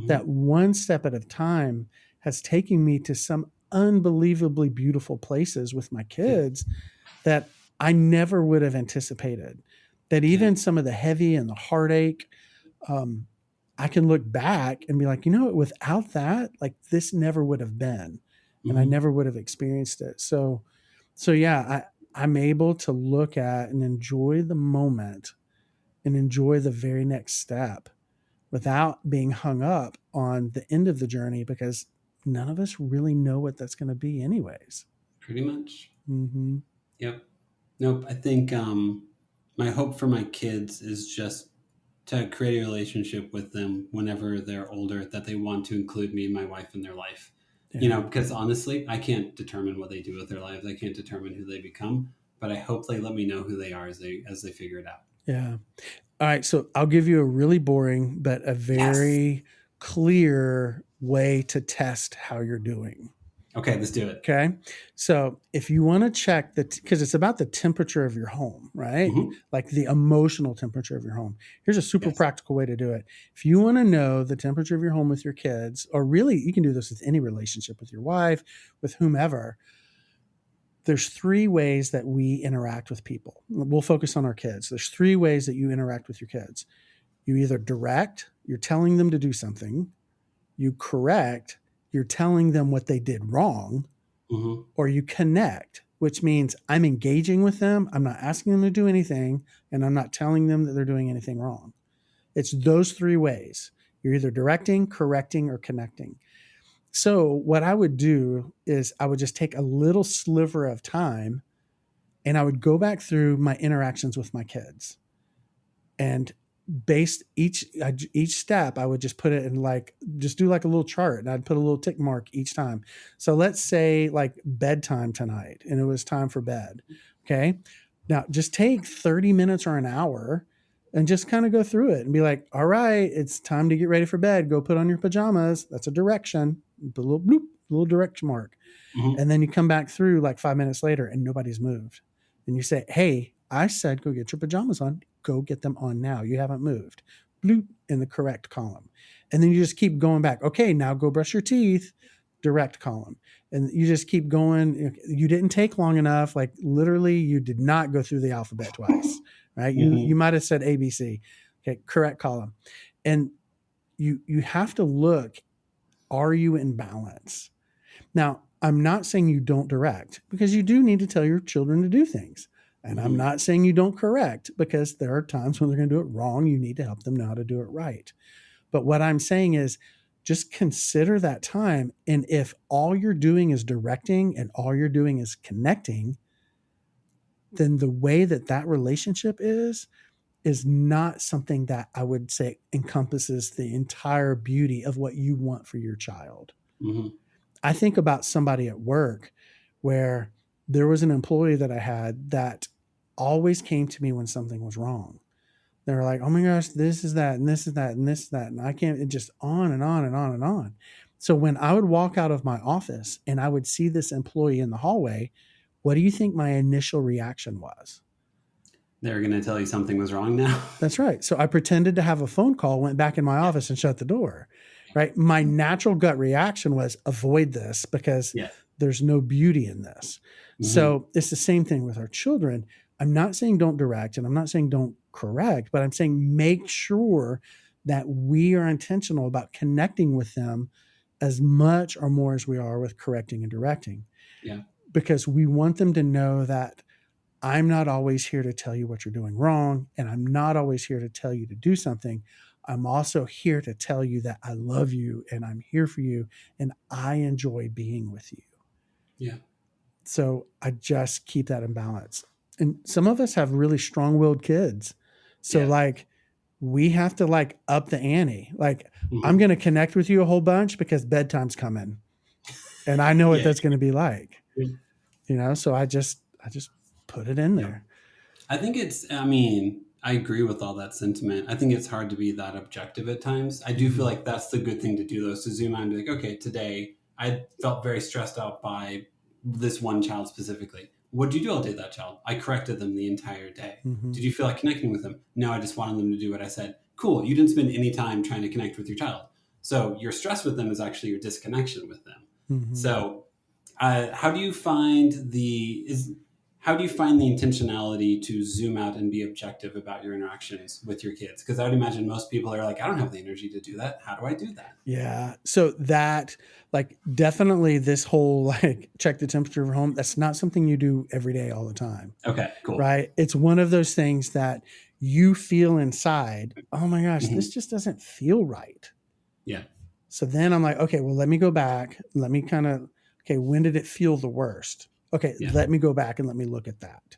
that one step at a time has taken me to some unbelievably beautiful places with my kids that I never would have anticipated. that even some of the heavy and the heartache, I can look back and be like, without that, like this never would have been, and I never would have experienced it. So yeah, I'm able to look at and enjoy the moment and enjoy the very next step without being hung up on the end of the journey, because none of us really know what that's going to be anyways. Pretty much. Mm-hmm. Yep. Nope. I think my hope for my kids is just to create a relationship with them whenever they're older, that they want to include me and my wife in their life. Yeah. Because honestly, I can't determine what they do with their lives. I can't determine who they become, but I hope they let me know who they are as they figure it out. Yeah. All right. So I'll give you a really boring, but a very clear way to test how you're doing. Okay, let's do it. Okay. So if you want to check because it's about the temperature of your home, right? Mm-hmm. Like the emotional temperature of your home. Here's a super practical way to do it. If you want to know the temperature of your home with your kids, or really you can do this with any relationship, with your wife, with whomever, there's 3 ways that we interact with people. We'll focus on our kids. There's 3 ways that you interact with your kids. You either direct, you're telling them to do something. You correct, you're telling them what they did wrong. Mm-hmm. Or you connect, which means I'm engaging with them. I'm not asking them to do anything, and I'm not telling them that they're doing anything wrong. It's those 3 ways. You're either directing, correcting, or connecting. So what I would do is I would just take a little sliver of time and I would go back through my interactions with my kids, and based each step, I would just put it in just do like a little chart, and I'd put a little tick mark each time. So let's say like bedtime tonight, and it was time for bed. Okay. Now just take 30 minutes or an hour and just kind of go through it and be like, all right, it's time to get ready for bed. Go put on your pajamas. That's a direction, a little bloop, little direction mark. Mm-hmm. And then you come back through like 5 minutes later and nobody's moved. And you say, hey, I said, go get your pajamas on. Go get them on now. You haven't moved. Bloop, in the correct column. And then you just keep going back. Okay, now go brush your teeth. Direct column. And you just keep going. You didn't take long enough. Like literally, you did not go through the alphabet twice, right? Mm-hmm. You might have said ABC. Okay, correct column. And you have to look, are you in balance? Now, I'm not saying you don't direct, because you do need to tell your children to do things. And I'm not saying you don't correct, because there are times when they're going to do it wrong. You need to help them know how to do it right. But what I'm saying is just consider that time. And if all you're doing is directing and all you're doing is connecting, then the way that relationship is not something that I would say encompasses the entire beauty of what you want for your child. Mm-hmm. I think about somebody at work where there was an employee that I had that always came to me when something was wrong. They were like, oh my gosh, this is that, and this is that, and this is that. And I can't, it just on and on and on and on. So when I would walk out of my office and I would see this employee in the hallway, what do you think my initial reaction was? They were going to tell you something was wrong now. That's right. So I pretended to have a phone call, went back in my office and shut the door. Right. My natural gut reaction was avoid this, because there's no beauty in this. Mm-hmm. So it's the same thing with our children. I'm not saying don't direct, and I'm not saying don't correct, but I'm saying make sure that we are intentional about connecting with them as much or more as we are with correcting and directing. Yeah. Because we want them to know that I'm not always here to tell you what you're doing wrong, and I'm not always here to tell you to do something. I'm also here to tell you that I love you and I'm here for you and I enjoy being with you. Yeah. So I just keep that in balance. And some of us have really strong-willed kids. So we have to up the ante. I'm going to connect with you a whole bunch because bedtime's coming. And I know what that's going to be like. So I just put it in there. I think I agree with all that sentiment. I think it's hard to be that objective at times. I do feel like that's the good thing to do, though, is to zoom out and be like, okay, today I felt very stressed out by this one child specifically. What did you do all day with that child? I corrected them the entire day. Mm-hmm. Did you feel like connecting with them? No, I just wanted them to do what I said. Cool. You didn't spend any time trying to connect with your child. So your stress with them is actually your disconnection with them. Mm-hmm. So how do you find how do you find the intentionality to zoom out and be objective about your interactions with your kids? Because I would imagine most people are like, I don't have the energy to do that. How do I do that? Yeah. So that, like, definitely this whole, like, check the temperature of home, that's not something you do every day all the time, Okay, cool. right? It's one of those things that you feel inside, oh my gosh, Hmm. this just doesn't feel right. Yeah. So then I'm like, okay, well, let me go back. Let me kind of, okay, when did it feel the worst? Okay, Yeah. let me go back and let me look at that.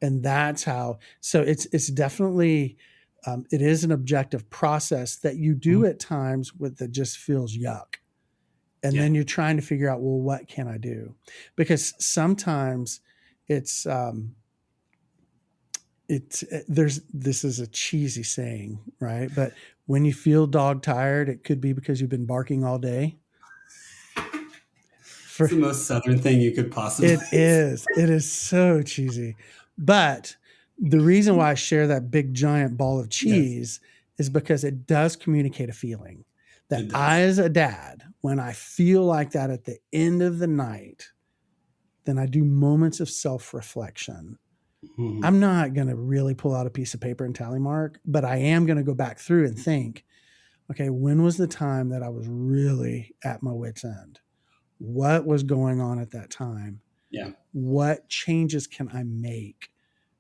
And that's how, so it's definitely, it is an objective process that you do Mhm. at times with that just feels yuck. And Yeah. then you're trying to figure out, well, what can I do? Because sometimes it's, there's, this is a cheesy saying, right? But when you feel dog tired, it could be because you've been barking all day. It's For the most Southern thing you could possibly It say. is. It is so cheesy. But the reason why I share that big giant ball of Yes, cheese is because it does communicate a feeling that it I, does. as a dad, when I feel like that at the end of the night, then I do moments of self reflection. Hmm. I'm not going to really pull out a piece of paper and tally mark, but I am going to go back through and think, okay, when was the time that I was really at my wits' end? What was going on at that time? Yeah. What changes can I make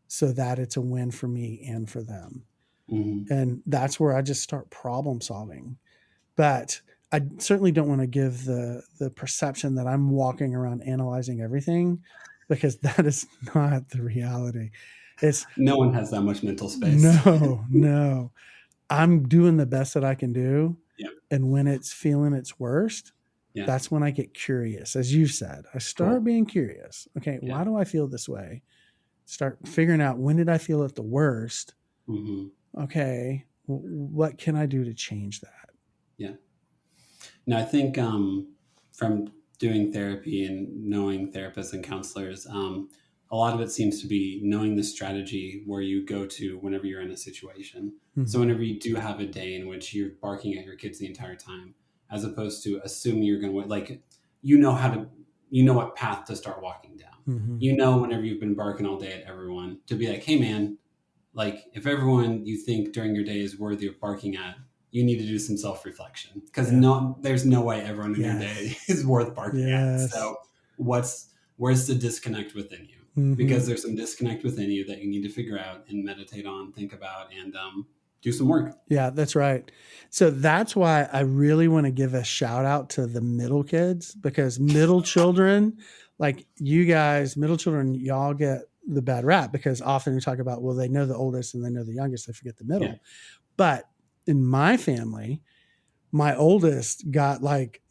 so that it's a win for me and for them? Hmm. And that's where I just start problem solving. But I certainly don't want to give the perception that I'm walking around analyzing everything, because that is not the reality. It's No one has that much mental space. no, no. I'm doing the best that I can do. Yeah. And when it's feeling its worst, Yeah. that's when I get curious. As you said, I start Cool. being curious. Okay, Yeah. why do I feel this way? Start figuring out, when did I feel at the worst? Hmm. Okay, what can I do to change that? Yeah. No, I think from doing therapy and knowing therapists and counselors, a lot of it seems to be knowing the strategy where you go to whenever you're in a situation. So Mm-hmm. whenever you do have a day in which you're barking at your kids the entire time, as opposed to assuming you're going to, like, you know how to, you know what path to start walking down. Mm-hmm. You know, whenever you've been barking all day at everyone, to be like, hey man, like if everyone you think during your day is worthy of barking at, you need to do some self-reflection, because Yeah. there's no way everyone in your day Yes. is worth barking at. Yes. So where's the disconnect within you? Mm-hmm. Because there's some disconnect within you that you need to figure out and meditate on, think about, and do some work. Yeah, that's right. So that's why I really want to give a shout out to the middle kids, because middle children, like you guys, middle children, y'all get the bad rap because often we talk about, well, they know the oldest and they know the youngest, they forget the Yeah. middle. But in my family, my oldest got like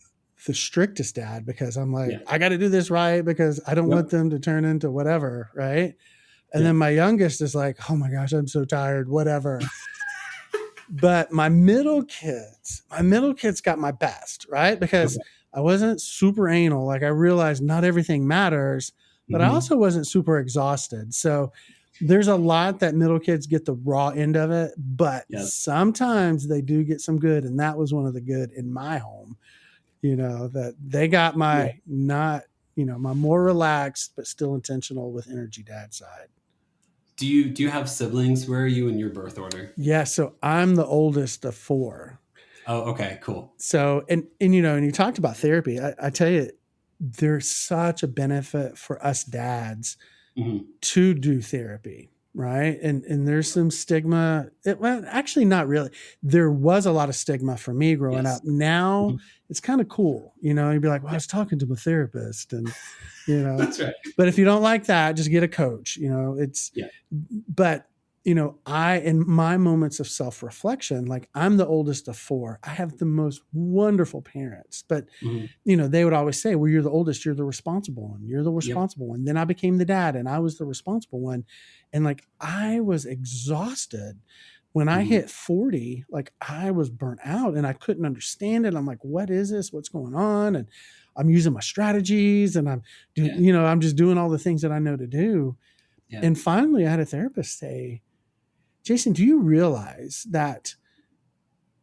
the strictest dad, because I'm like, Yeah. I got to do this right because I don't want Yep. them to turn into whatever. Right. And Yeah. then my youngest is like, oh my gosh, I'm so tired, whatever. But my middle kids got my best, right? Because Okay. I wasn't super anal. Like, I realized not everything matters, but I Hmm. also wasn't super exhausted. So there's a lot that middle kids get the raw end of it, but Yes. sometimes they do get some good. And that was one of the good in my home, that they got Yeah. my not, my more relaxed, but still intentional with energy dad side. Do you have siblings? Where are you in your birth order? Yeah. So I'm the oldest of four. Oh, okay, cool. So, and you talked about therapy. I tell you, there's such a benefit for us dads Hmm. to do therapy, right? And there's some stigma. Well, actually, not really. There was a lot of stigma for me growing Yes. up. Now Mhm. it's kind of cool, you'd be like, well, I Yeah, was talking to my therapist, and you know, that's right. but if you don't like that, just get a coach. Yeah. But I, in my moments of self-reflection, like, I'm the oldest of four. I have the most wonderful parents, but Hmm. they would always say, well, you're the oldest, you're the responsible one, you're the Yep. responsible one. Then I became the dad and I was the responsible one. And like, I was exhausted when I Hmm. hit 40. Like, I was burnt out and I couldn't understand it. I'm like, what is this? What's going on? And I'm using my strategies and I'm doing, Yeah. I'm just doing all the things that I know to do. Yeah. And finally I had a therapist say, Jason, do you realize that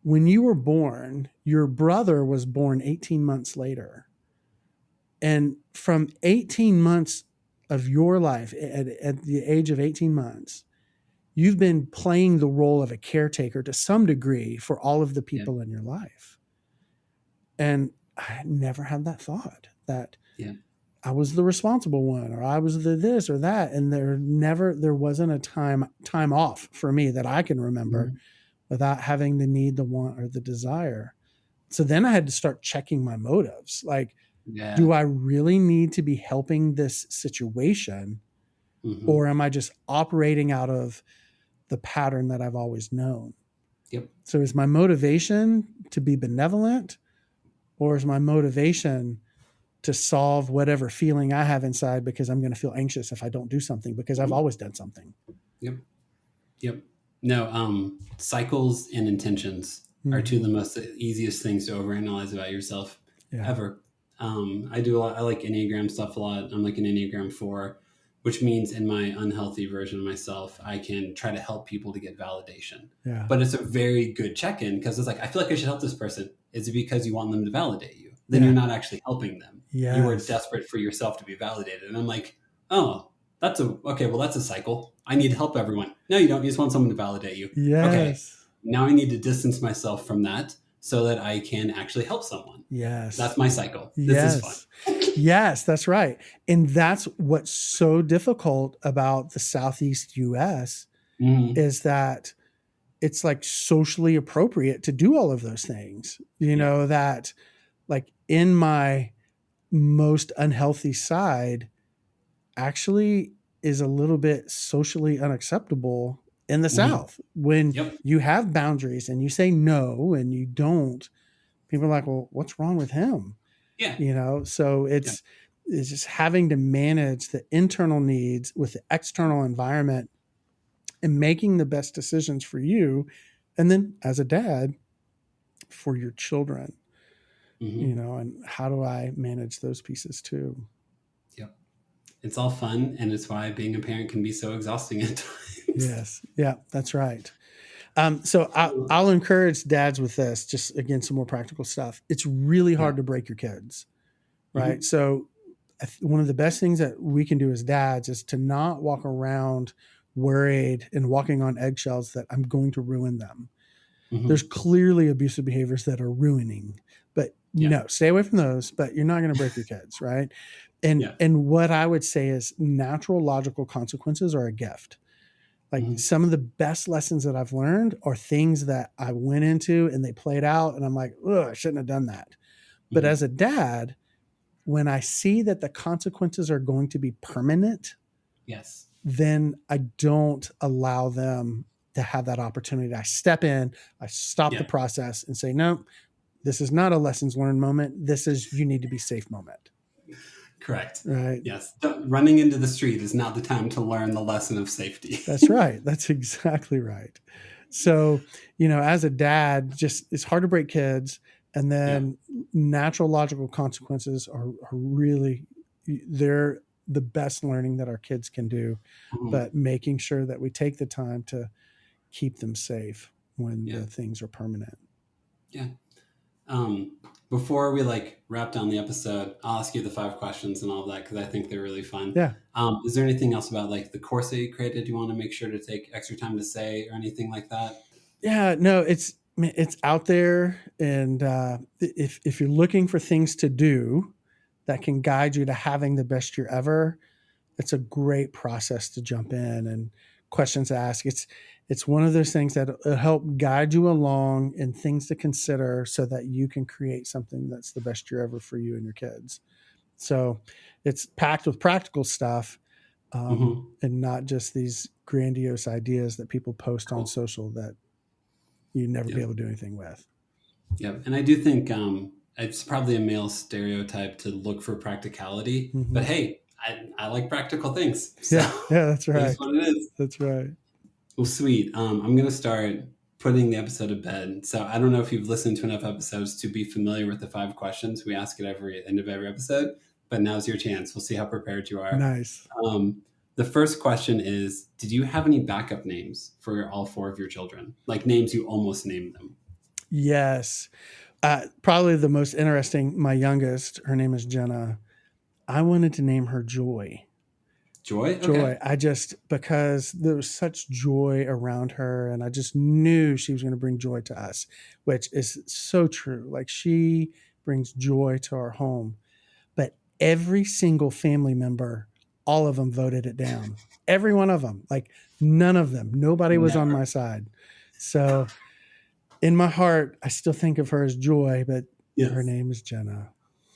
when you were born, your brother was born 18 months later? And from 18 months of your life at the age of 18 months, you've been playing the role of a caretaker to some degree for all of the Yeah. people in your life. And I never had that thought that Yeah. I was the responsible one, or I was the this or that. And there wasn't a time off for me that I can remember Mhm. without having the need, the want, or the desire. So then I had to start checking my motives. Like, Yeah. do I really need to be helping this situation? Hmm. Or am I just operating out of the pattern that I've always known? Yep. So is my motivation to be benevolent, or is my motivation to solve whatever feeling I have inside because I'm going to feel anxious if I don't do something because I've Mhm. always done something? Yep. Yep. No, cycles and intentions are two of the Mm-hmm. most easiest things to overanalyze about yourself Yeah. ever. I do a lot. I like Enneagram stuff a lot. I'm like an Enneagram 4, which means in my unhealthy version of myself, I can try to help people to get validation. Yeah. But it's a very good check-in because it's like, I feel like I should help this person. Is it because you want them to validate you? Then Yeah. you're not actually helping them. You are Yes. desperate for yourself to be validated. And I'm like, oh, that's a cycle. I need to help everyone. No, you don't. You just want someone to validate you. Okay. Yes. Now I need to distance myself from that so that I can actually help someone. Yes. That's my cycle. This is fun. Yes. Yes, that's right. And that's what's so difficult about the Southeast US Mhm. is that it's like socially appropriate to do all of those things. Yeah. That like in my most unhealthy side actually is a little bit socially unacceptable in the Mhm. South. When Yep. you have boundaries and you say no and you don't, people are like, well, what's wrong with him? Yeah. So Yep. it's just having to manage the internal needs with the external environment and making the best decisions for you. And then as a dad, for your children, Mhm. and how do I manage those pieces too? Yep. It's all fun, and it's why being a parent can be so exhausting at times. Yes. Yeah, that's right. So I'll encourage dads with this, just again, some more practical stuff. It's really Yeah. hard to break your kids, right? Mhm. So one of the best things that we can do as dads is to not walk around worried and walking on eggshells that I'm going to ruin them. There's Mhm. clearly abusive behaviors that are ruining, but Yeah. no, stay away from those, but you're not going to break your kids, right? And Yeah. and what I would say is natural logical consequences are a gift. Like Mhm. some of the best lessons that I've learned are things that I went into and they played out and I'm like, oh, I shouldn't have done that. But Mhm. as a dad, when I see that the consequences are going to be permanent, Yes. then I don't allow them to have that opportunity. I step in, I stop the Yeah. process and say, no, this is not a lessons learned moment. This is you need to be safe moment. Correct. Right. Yes. Running into the street is not the time to learn the lesson of safety. That's right. That's exactly right. So, as a dad, just it's hard to break kids. And Yeah. then natural logical consequences are really, they're the best learning that our kids can do, Mhm. but making sure that we take the time to keep them safe when Yeah. the things are permanent. Yeah. Um, Before we wrap down the episode, I'll ask you the 5 questions and all of that because I think they're really fun. Yeah. Is there anything else about the course that you created you want to make sure to take extra time to say or anything like that? Yeah. No, it's out there. And if you're looking for things to do that can guide you to having the best year ever, it's a great process to jump in and questions to ask. It's one of those things that will help guide you along and things to consider so that you can create something that's the best year ever for you and your kids. So it's packed with practical stuff, Mm-hmm. and not just these grandiose ideas that people post on Cool. social that you'd never be Yep. able to do anything with. Yep. And I do think it's probably a male stereotype to look for practicality, but Mm-hmm. hey, I like practical things, so Yeah, yeah, that's it is right. what it is. That's right. Well, sweet. I'm gonna start putting the episode to bed. So I don't know if you've listened to enough episodes to be familiar with the 5 questions we ask at every end of every episode, but now's your chance. We'll see how prepared you are. Nice. The first question is: did you have any backup names for all 4 of your children? Like names you almost named them? Yes. Probably the most interesting, my youngest, her name is Jenna. I wanted to name her Joy. Joy? Okay. Joy. Because there was such joy around her, and I just knew she was going to bring joy to us, which is so true. Like, she brings joy to our home. But every single family member, all of them voted it down. Every one of them. Like, none of them. Nobody was on Never. my side. So in my heart, I still think of her as Joy, but her Yes. name is Jenna.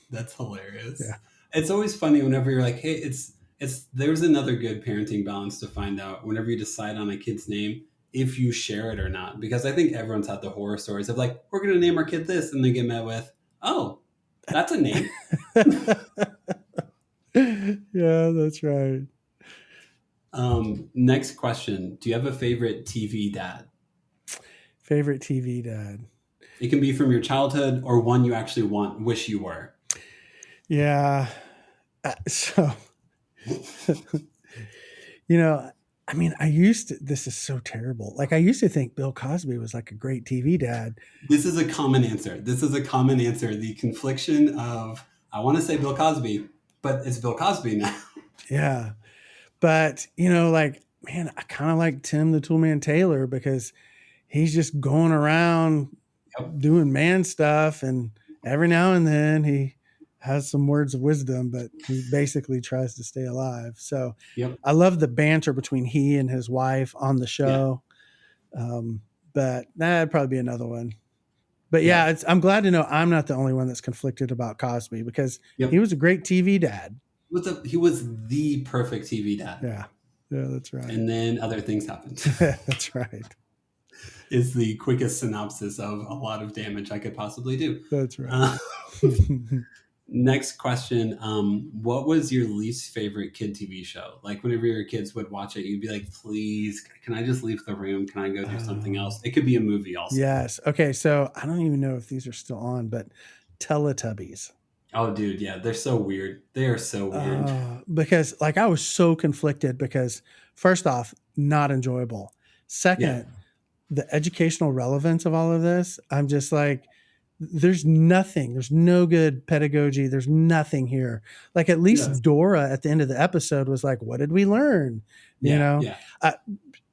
That's hilarious. Yeah. It's always funny whenever you're like, hey, it's there's another good parenting balance to find out whenever you decide on a kid's name if you share it or not. Because I think everyone's had the horror stories of like, we're gonna name our kid this, and they get met with, oh, that's a name. Yeah, that's right. Next question. Do you have a favorite TV dad? Favorite TV dad. It can be from your childhood or one you actually wish you were. Yeah. So, you know, I mean, this is so terrible. Like, I used to think Bill Cosby was like a great TV dad. This is a common answer. The confliction of, I want to say Bill Cosby, but it's Bill Cosby now. Yeah. But, like, man, I kind of like Tim the Toolman Taylor because he's just going around Yep. doing man stuff. And every now and then he has some words of wisdom, but he basically tries to stay alive. So Yep. I love the banter between he and his wife on the show. Yeah. But that'd probably be another one. But yeah, I'm glad to know I'm not the only one that's conflicted about Cosby because he was a great TV dad. He was the perfect TV dad. Yeah. Yeah, that's right. And then other things happened. That's right. Is the quickest synopsis of a lot of damage I could possibly do. That's right. Next question. What was your least favorite kid TV show? Like, whenever your kids would watch it, you'd be like, please, can I just leave the room? Can I go do something else? It could be a movie also. Yes. Okay. So I don't even know if these are still on, but Teletubbies. Oh, dude. Yeah. They're so weird. They are so weird. Because, like, I was so conflicted because, first off, not enjoyable. Second, the educational relevance of all of this, I'm just like, there's nothing. There's no good pedagogy. There's nothing here. Like, at least Dora at the end of the episode was like, what did we learn? You know? Yeah.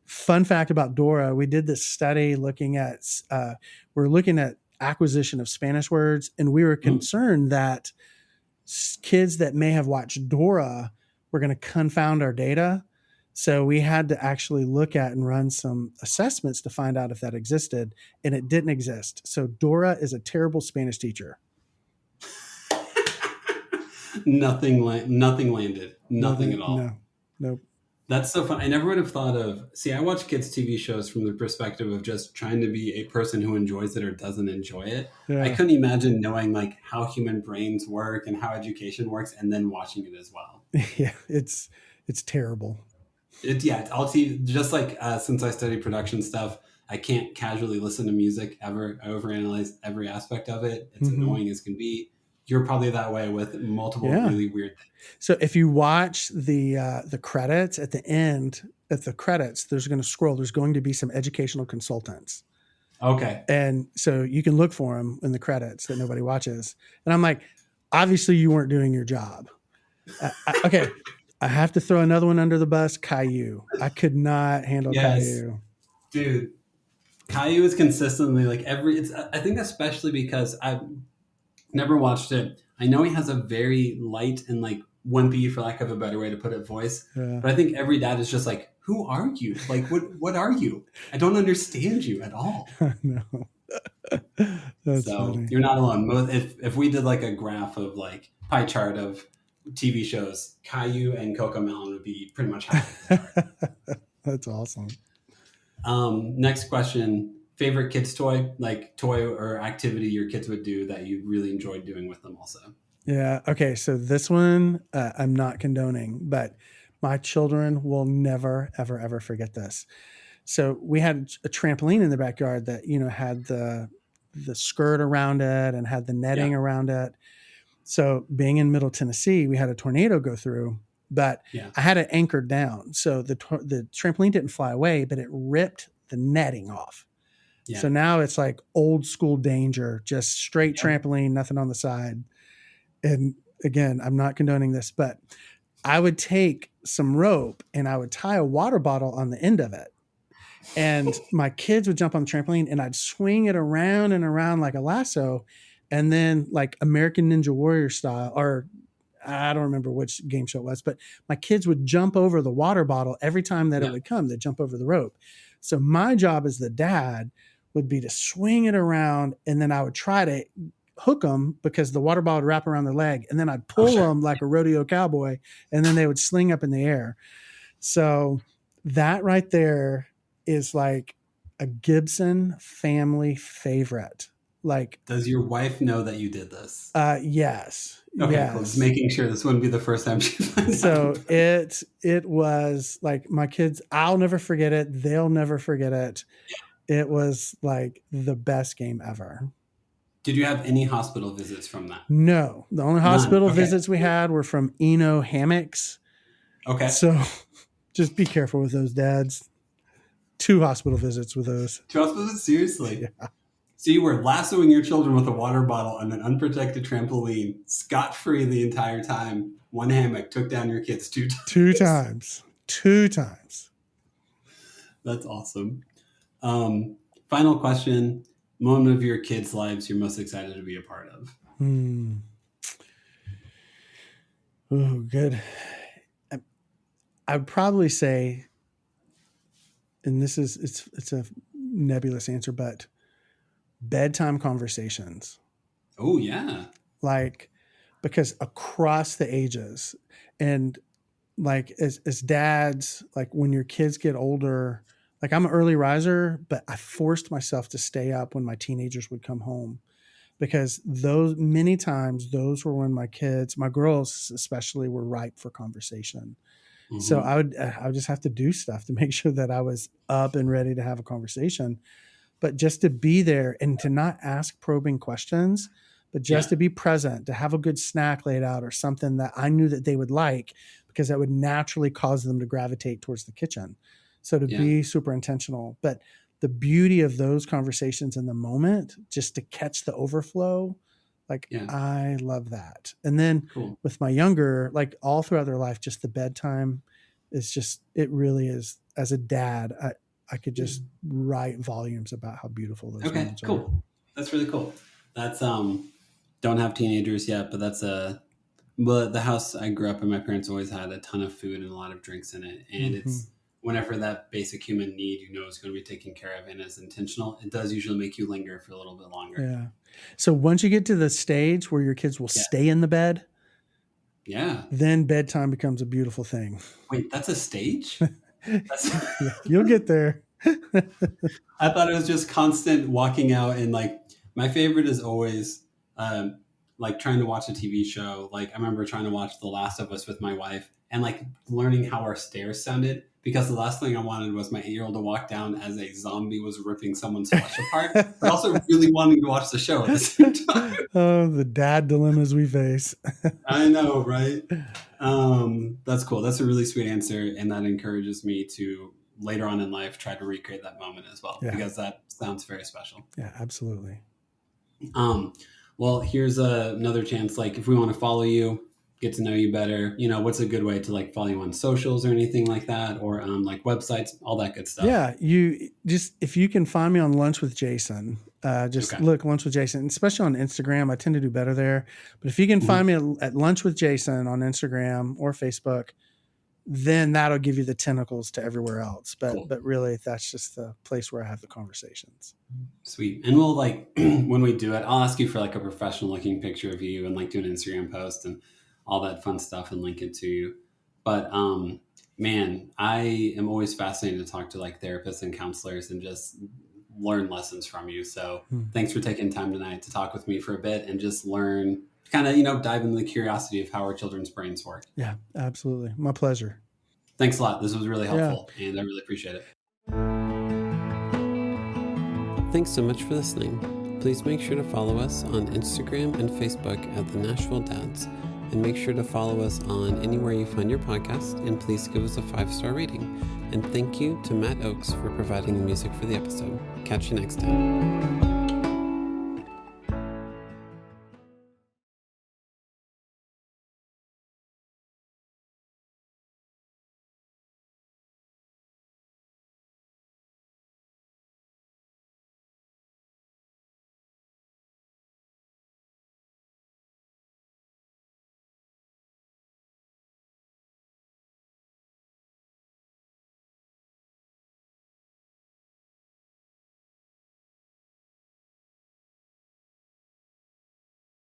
Fun fact about Dora, we did this study looking at, we're looking at acquisition of Spanish words, and we were concerned that kids that may have watched Dora were going to confound our data. So we had to actually look at and run some assessments to find out if that existed, and it didn't exist. So Dora is a terrible Spanish teacher. Nothing landed. Nothing at all. No. Nope. That's so fun. I never would have thought of, I watch kids' TV shows from the perspective of just trying to be a person who enjoys it or doesn't enjoy it. Yeah. I couldn't imagine knowing like how human brains work and how education works and then watching it as well. Yeah, it's terrible. I'll see, just like since I study production stuff, I can't casually listen to music ever. I overanalyze every aspect of it. It's annoying as can be. You're probably that way with multiple really weird things. So if you watch the credits at the end, there's going to be some educational consultants. Okay. And so you can look for them in the credits that nobody watches. And I'm like, obviously you weren't doing your job. Okay. I have to throw another one under the bus. Caillou. I could not handle Caillou. Dude, Caillou is consistently like I think especially because I've never watched it. I know he has a very light and like wimpy, for lack of a better way to put it, voice. Yeah. But I think every dad is just like, who are you? Like, what are you? I don't understand you at all. No. That's so funny. You're not alone. If we did like a graph of like pie chart of TV shows, Caillou and Cocomelon would be pretty much high. That's awesome. Next question. Favorite kids toy, like toy or activity your kids would do that you really enjoyed doing with them also? Yeah. Okay. So this one I'm not condoning, but my children will never, ever, ever forget this. So we had a trampoline in the backyard that, had the skirt around it and had the netting around it. So being in Middle Tennessee, we had a tornado go through, but I had it anchored down. So the trampoline didn't fly away, but it ripped the netting off. Yeah. So now it's like old school danger, just straight trampoline, nothing on the side. And again, I'm not condoning this, but I would take some rope and I would tie a water bottle on the end of it. And my kids would jump on the trampoline and I'd swing it around and around like a lasso. And then like American Ninja Warrior style, or I don't remember which game show it was, but my kids would jump over the water bottle every time that it would come. They'd jump over the rope. So my job as the dad would be to swing it around, and then I would try to hook them because the water bottle would wrap around their leg, and then I'd pull them like a rodeo cowboy, and then they would sling up in the air. So that right there is like a Gibson family favorite. Like, does your wife know that you did this? Yes. Okay, yes. Cool. Just making sure this wouldn't be the first time she finds out. So it was like my kids, I'll never forget it. They'll never forget it. It was like the best game ever. Did you have any hospital visits from that? No. The only hospital visits we had were from Eno hammocks. Okay. So just be careful with those, dads. 2 hospital visits with those. 2 hospital visits? Seriously? Yeah. So you were lassoing your children with a water bottle on an unprotected trampoline, scot-free the entire time. 1 hammock took down your kids 2 times. 2 times. 2 times. That's awesome. Final question. Moment of your kids' lives you're most excited to be a part of? Oh, good. I would probably say, and this is, it's a nebulous answer, but bedtime conversations. Oh, yeah. Like, because across the ages, and like as dads, like when your kids get older, like I'm an early riser, but I forced myself to stay up when my teenagers would come home, because many times those were when my kids, my girls especially, were ripe for conversation. Mm-hmm. So I would just have to do stuff to make sure that I was up and ready to have a conversation, but just to be there and to not ask probing questions, but just to be present, to have a good snack laid out or something that I knew that they would like, because that would naturally cause them to gravitate towards the kitchen. So to be super intentional, but the beauty of those conversations in the moment, just to catch the overflow, like I love that. And then with my younger, like all throughout their life, just the bedtime is just, it really is, as a dad, I could just write volumes about how beautiful those moments are. Cool. That's really cool. That's, don't have teenagers yet, but that's well, the house I grew up in, my parents always had a ton of food and a lot of drinks in it. And it's whenever that basic human need, is going to be taken care of and is intentional, it does usually make you linger for a little bit longer. Yeah. So once you get to the stage where your kids will stay in the bed, then bedtime becomes a beautiful thing. Wait, that's a stage? You'll get there. I thought it was just constant walking out, and like my favorite is always like trying to watch a TV show. Like I remember trying to watch The Last of Us with my wife and like learning how our stairs sounded, because the last thing I wanted was my 8-year-old to walk down as a zombie was ripping someone's flesh apart, but also really wanting to watch the show at the same time. Oh, the dad dilemmas we face. I know, right? That's cool. That's a really sweet answer. And that encourages me to later on in life try to recreate that moment as well, because that sounds very special. Yeah, absolutely. Well, here's another chance. Like if we want to follow you, get to know you better, what's a good way to like follow you on socials or anything like that, or like websites, all that good stuff? Yeah, you just, if you can find me on Lunch with Jason, look Lunch with Jason, especially on Instagram. I tend to do better there. But if you can find me at Lunch with Jason on Instagram or Facebook, then that'll give you the tentacles to everywhere else. But really, that's just the place where I have the conversations. Sweet. And we'll like, when we do it, I'll ask you for like a professional looking picture of you and like do an Instagram post and all that fun stuff and link it to you. But man, I am always fascinated to talk to like therapists and counselors and just learn lessons from you. So thanks for taking time tonight to talk with me for a bit and just learn, kind of, dive into the curiosity of how our children's brains work. Yeah, absolutely. My pleasure. Thanks a lot. This was really helpful and I really appreciate it. Thanks so much for listening. Please make sure to follow us on Instagram and Facebook at The Nashville Dads, and make sure to follow us on anywhere you find your podcast, and please give us a 5-star rating. And thank you to Matt Oakes for providing the music for the episode. Catch you next time.